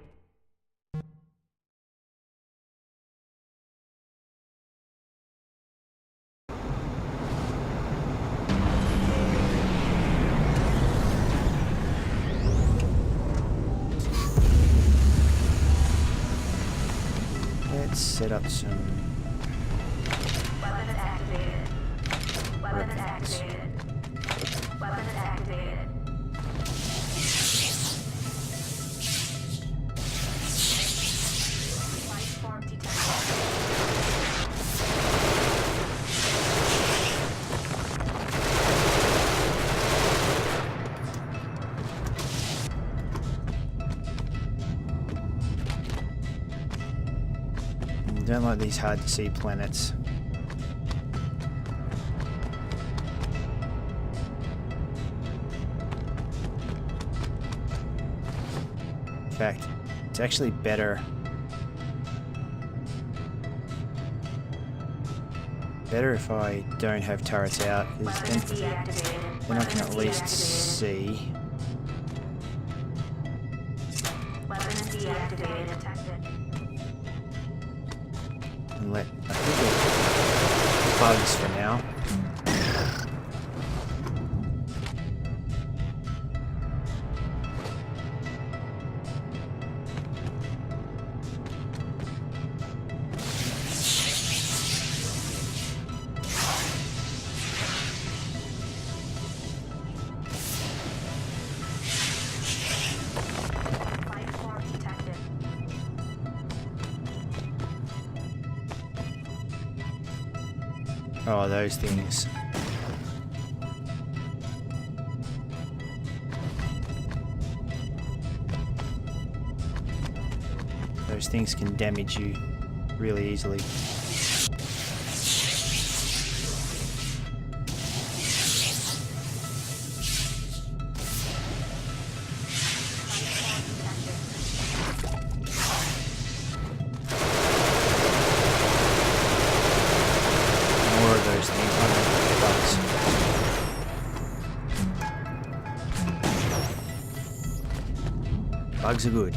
Let's set up some Weapons activated. Weapons activated. Weapons activated. Life form detected. Don't like these hard to see planets. In fact, it's actually better if I don't have turrets out, because Weapons deactivated. then I can at least Weapons see. Weapons deactivated. Detected. And let, I think we'll bugs for now. Life form detected. Oh, those things. Those things can damage you really easily. More of those things. I don't know, bugs. Bugs are good.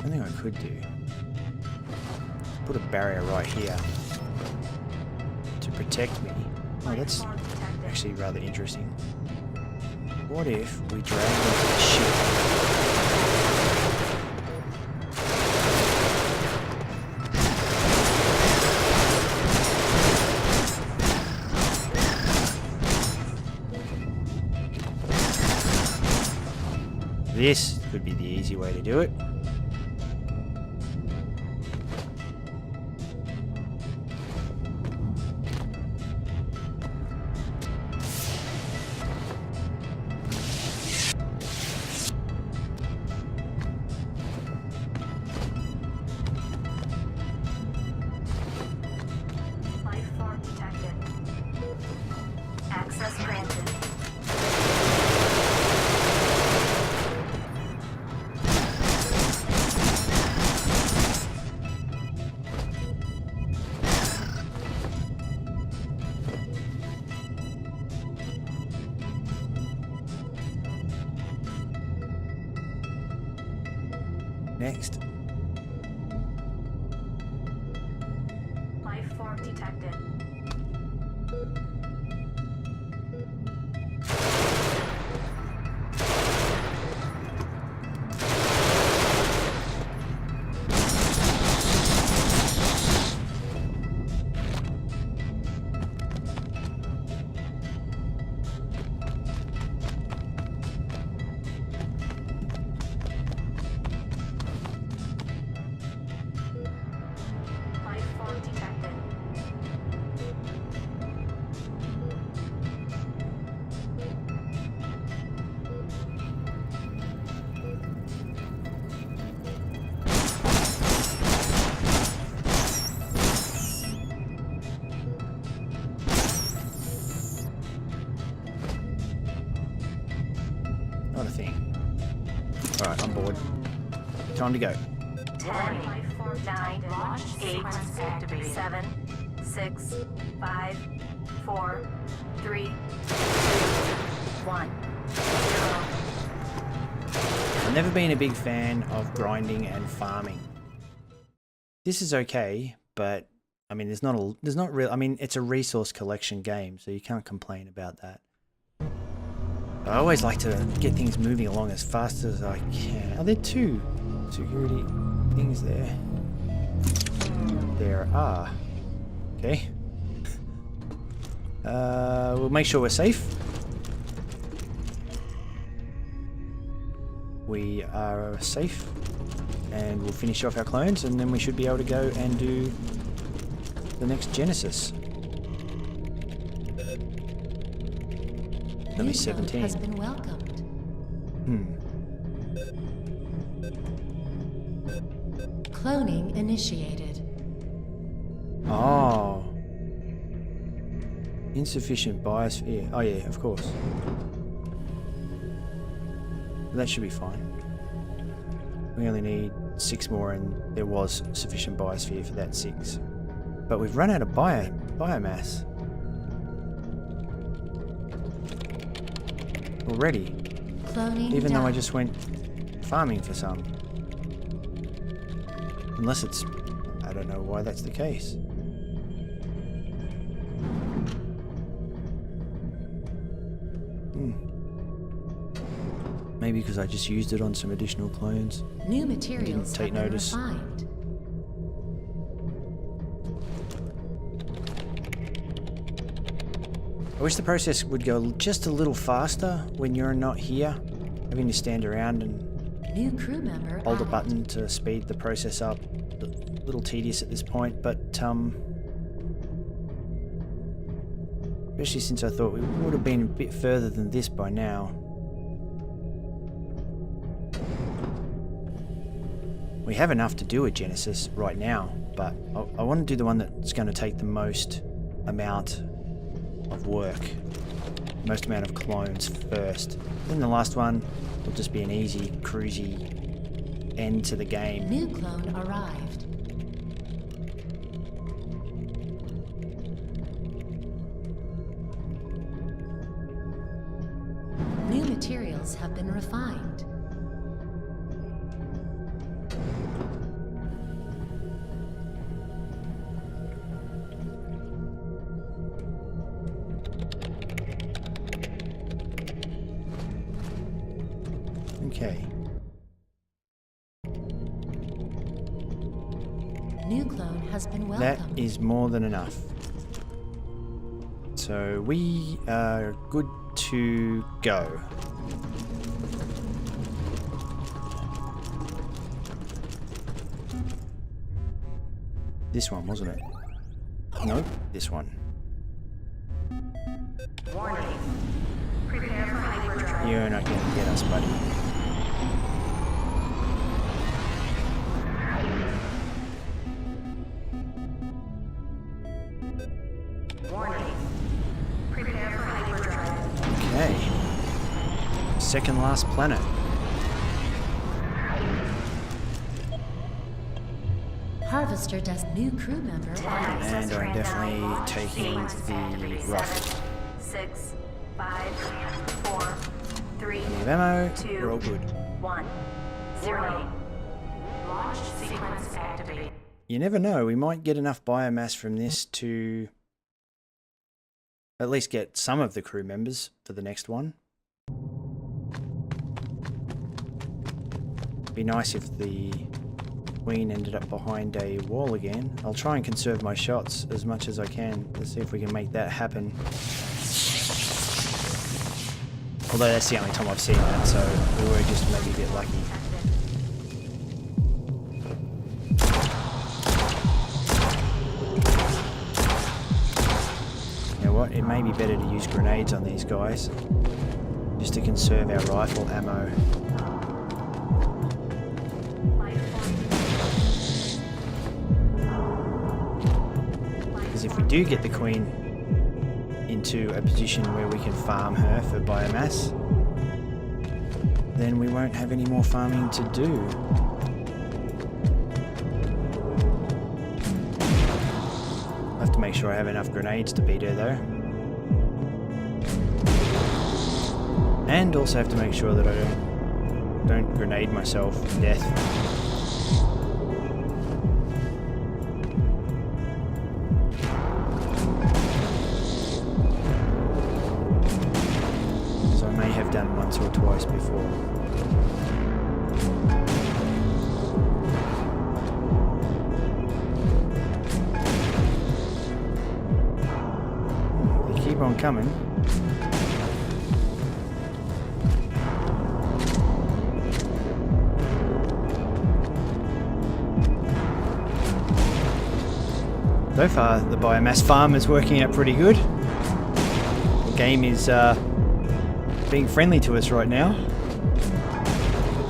One thing I could do, put a barrier right here to protect me. Oh, that's actually rather interesting. What if we drag the ship? This could be the easy way to do it. Next. Life form detected. Life form detected. Not a thing. Alright, I'm bored. Time to go. 10, life form 9, launch 8, 7, 6, 5, 4, 3, 2, 1, 0. I've never been a big fan of grinding and farming. This is okay, but I mean, there's not real. I mean, it's a resource collection game, so you can't complain about that. I always like to get things moving along as fast as I can. Are there 2 security things there? There are. Okay. We'll make sure we're safe. We are safe, and we'll finish off our clones, and then we should be able to go and do the next Genesis. Number New 17. has been welcomed. Cloning initiated. Oh. Insufficient biosphere. Oh yeah, of course. That should be fine. We only need 6 more, and there was sufficient biosphere for that 6. But we've run out of biomass. Already. Cloning Even though I done. just went farming for some. Unless it's... I don't know why that's the case. Maybe because I just used it on some additional clones. New materials Didn't take have been notice. refined. I wish the process would go just a little faster when you're not here. Having to stand around and New crew member hold a added. button to speed the process up. A little tedious at this point, but especially since I thought we would have been a bit further than this by now. We have enough to do a Genesis right now, but I want to do the one that's going to take the most amount of work, most amount of clones first. Then the last one will just be an easy, cruisy end to the game. New clone arrived. New materials have been refined. Okay. New clone has been That welcomed. is more than enough. So we are good to go. This one, wasn't it? Nope, this one. Warning. Prepare for hyperdrive. You're not going to get us, buddy. Warning. Prepare for hyperdrive. Okay. Second last planet. Harvester does new crew member added. And I'm definitely taking the rough. 6, 5, 4, 3, Plenty of ammo. 2, We're all good. 1, 0. Launch sequence activated. You never know, we might get enough biomass from this to at least get some of the crew members for the next one. Be nice if the Queen ended up behind a wall again. I'll try and conserve my shots as much as I can to see if we can make that happen. Although that's the only time I've seen that, so we were just maybe a bit lucky. You know what? It may be better to use grenades on these guys, just to conserve our rifle ammo. If we do get the Queen into a position where we can farm her for biomass, then we won't have any more farming to do. I have to make sure I have enough grenades to beat her though. And also have to make sure that I don't grenade myself to death. Done once or twice before. They keep on coming. So far, the biomass farm is working out pretty good. The game is being friendly to us right now,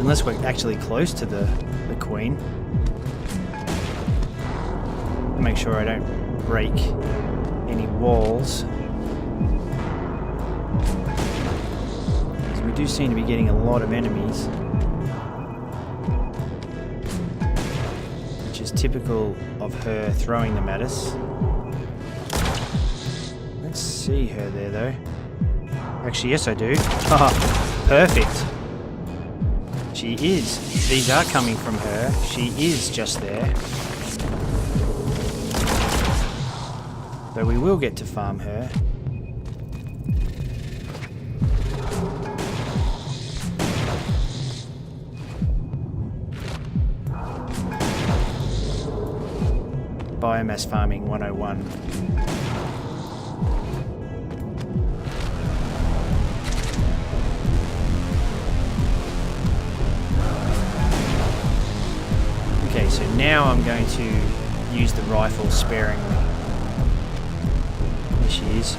unless we're actually close to the Queen. To make sure I don't break any walls, because we do seem to be getting a lot of enemies, which is typical of her throwing them at us. Let's see her there though. Actually, yes I do. Haha, perfect. She is. These are coming from her. She is just there. Though we will get to farm her. Biomass farming 101. So now I'm going to use the rifle sparingly. There she is.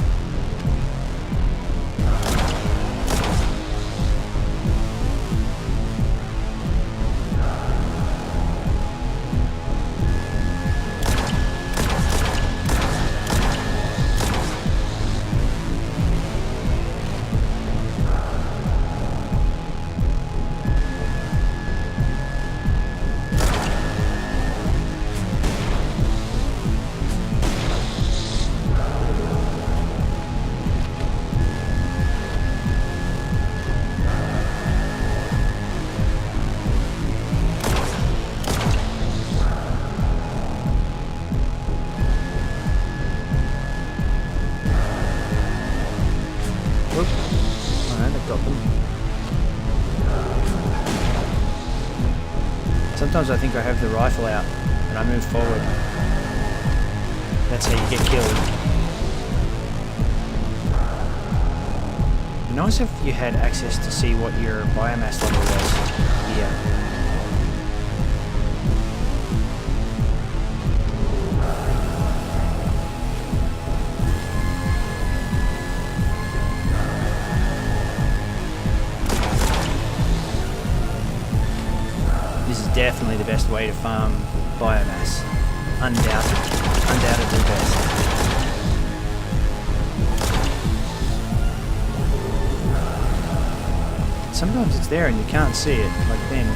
Sometimes I think I have the rifle out and I move forward. That's how you get killed. It'd be nice if you had access to see what your biomass level was here. Definitely the best way to farm biomass. Undoubtedly best. Sometimes it's there and you can't see it, like then.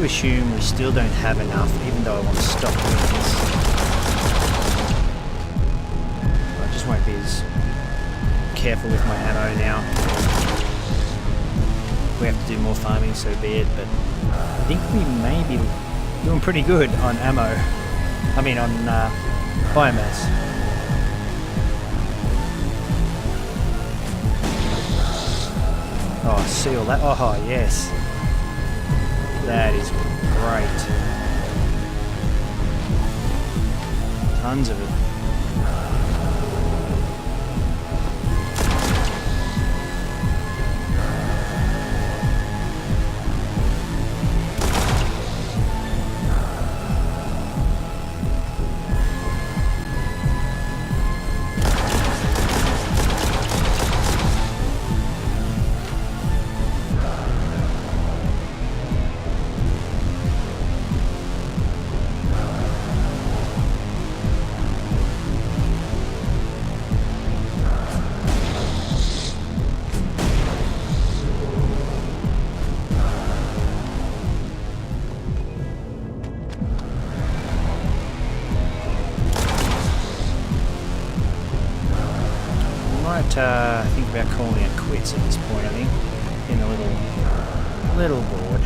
to assume we still don't have enough, even though I want to stop doing this. I just won't be as careful with my ammo now. If we have to do more farming, so be it, but I think we may be doing pretty good on ammo. I mean on biomass. Oh, see all that? Oh, yes. That is great. Tons of it. Think about calling it quits at this point. I think getting a little bored.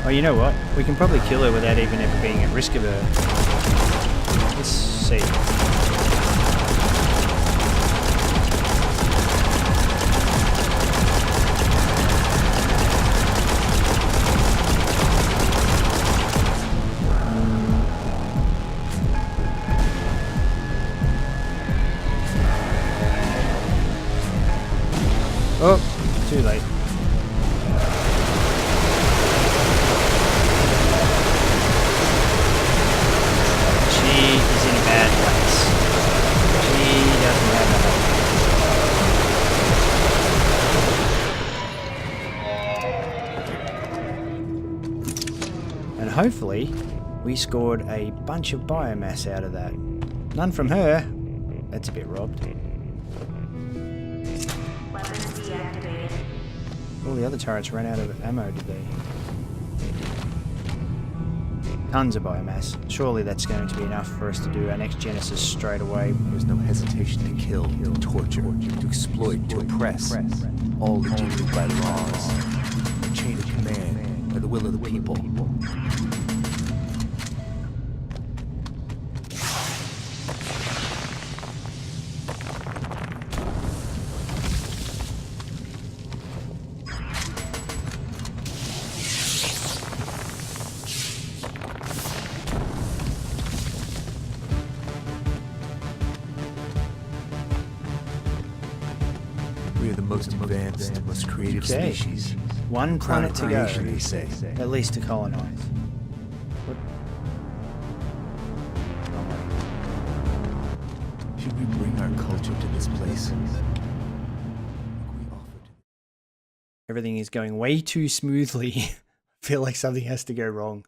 Oh, you know what? We can probably kill her without even ever being at risk of her. Let's see. Oh, too late. Hopefully, we scored a bunch of biomass out of that. None from her. That's a bit robbed. All the other turrets ran out of ammo, did they? Tons of biomass. Surely that's going to be enough for us to do our next Genesis straight away. There's no hesitation to kill, to torture, to exploit, to oppress. All legitimate by laws. A chain of command by the will of the people. We are the most advanced, most creative species. One planet to go, They say. at least to colonize. What? Should we bring our culture to this place? Everything is going way too smoothly. I feel like something has to go wrong.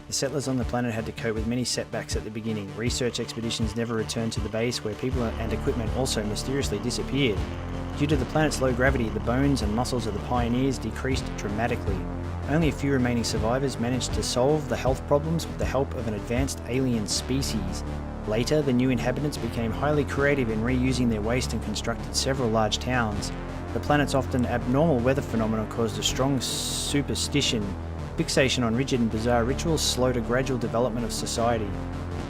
The settlers on the planet had to cope with many setbacks at the beginning. Research expeditions never returned to the base, where people and equipment also mysteriously disappeared. Due to the planet's low gravity, the bones and muscles of the pioneers decreased dramatically. Only a few remaining survivors managed to solve the health problems with the help of an advanced alien species. Later, the new inhabitants became highly creative in reusing their waste and constructed several large towns. The planet's often abnormal weather phenomena caused a strong superstition. Fixation on rigid and bizarre rituals slowed a gradual development of society.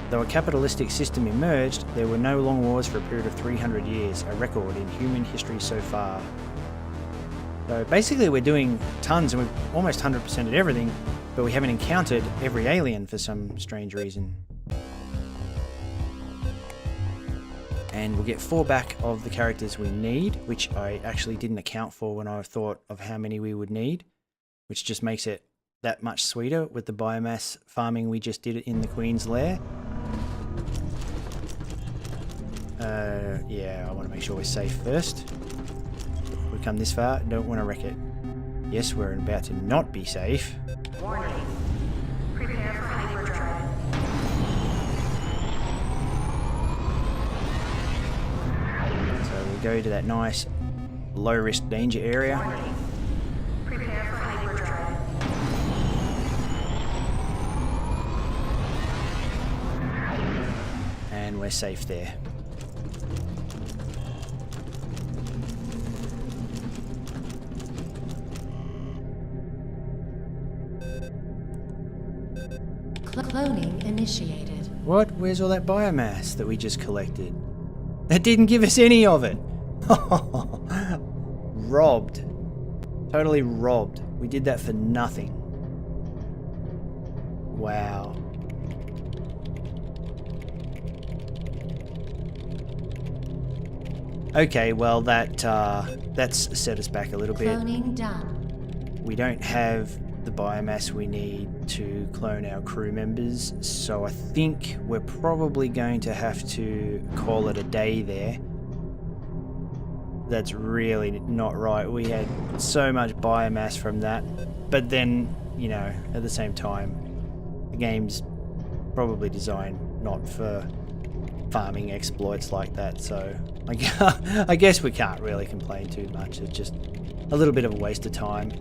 Though a capitalistic system emerged, there were no long wars for a period of 300 years, a record in human history so far. So basically we're doing tons and we've almost 100%ed everything, but we haven't encountered every alien for some strange reason. and we'll get 4 back of the characters we need, which I actually didn't account for when I thought of how many we would need, which just makes it that much sweeter with the biomass farming we just did in the Queen's Lair. Yeah, I want to make sure we're safe first. We've come this far, don't want to wreck it. Yes, we're about to not be safe. Warning. Prepare for hyperdrive. So we go to that nice low risk danger area. Warning. Prepare for hyperdrive. And we're safe there. Cloning initiated. What? Where's all that biomass that we just collected? That didn't give us any of it. Robbed. Totally robbed. We did that for nothing. Wow. Okay, well that's set us back a little bit. Cloning done. We don't have the biomass we need to clone our crew members, so I think we're probably going to have to call it a day there. That's really not right. We had so much biomass from that, but then, you know, at the same time, the game's probably designed not for farming exploits like that, so I guess we can't really complain too much. It's just a little bit of a waste of time.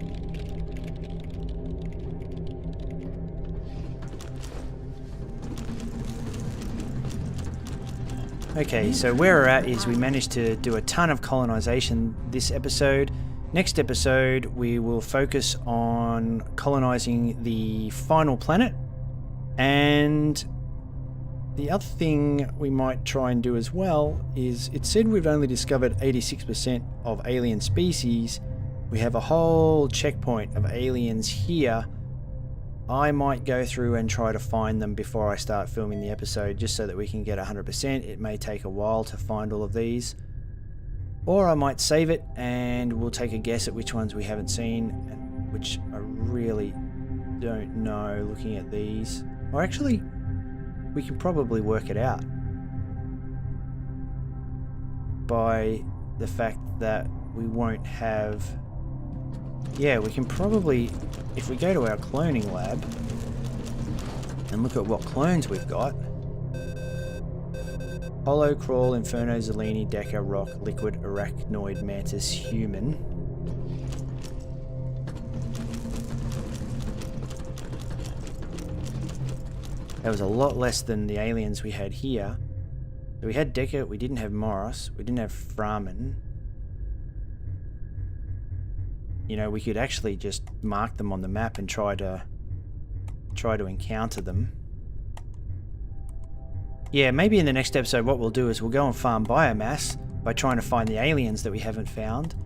Okay, so where we're at is we managed to do a ton of colonization this episode. Next episode, we will focus on colonizing the final planet. And the other thing we might try and do as well is, it said we've only discovered 86% of alien species. We have a whole checkpoint of aliens here. I might go through and try to find them before I start filming the episode, just so that we can get 100%. It may take a while to find all of these. Or I might save it and we'll take a guess at which ones we haven't seen, which I really don't know looking at these. Or actually, we can probably work it out by the fact that we won't have... Yeah, we can probably, if we go to our cloning lab and look at what clones we've got. Hollow, Crawl, Inferno, Zellini, Deca, Rock, Liquid, Arachnoid, Mantis, Human. That was a lot less than the aliens we had here. So we had Deca, we didn't have Morris, we didn't have Framan. You know, we could actually just mark them on the map and try to encounter them. Yeah, maybe in the next episode what we'll do is we'll go and farm biomass by trying to find the aliens that we haven't found.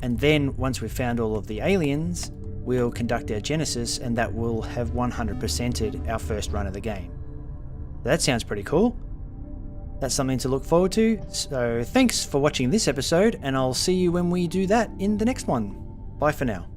And then once we've found all of the aliens, we'll conduct our Genesis, and that will have 100%ed our first run of the game. That sounds pretty cool. That's something to look forward to. So thanks for watching this episode, and I'll see you when we do that in the next one. Bye for now.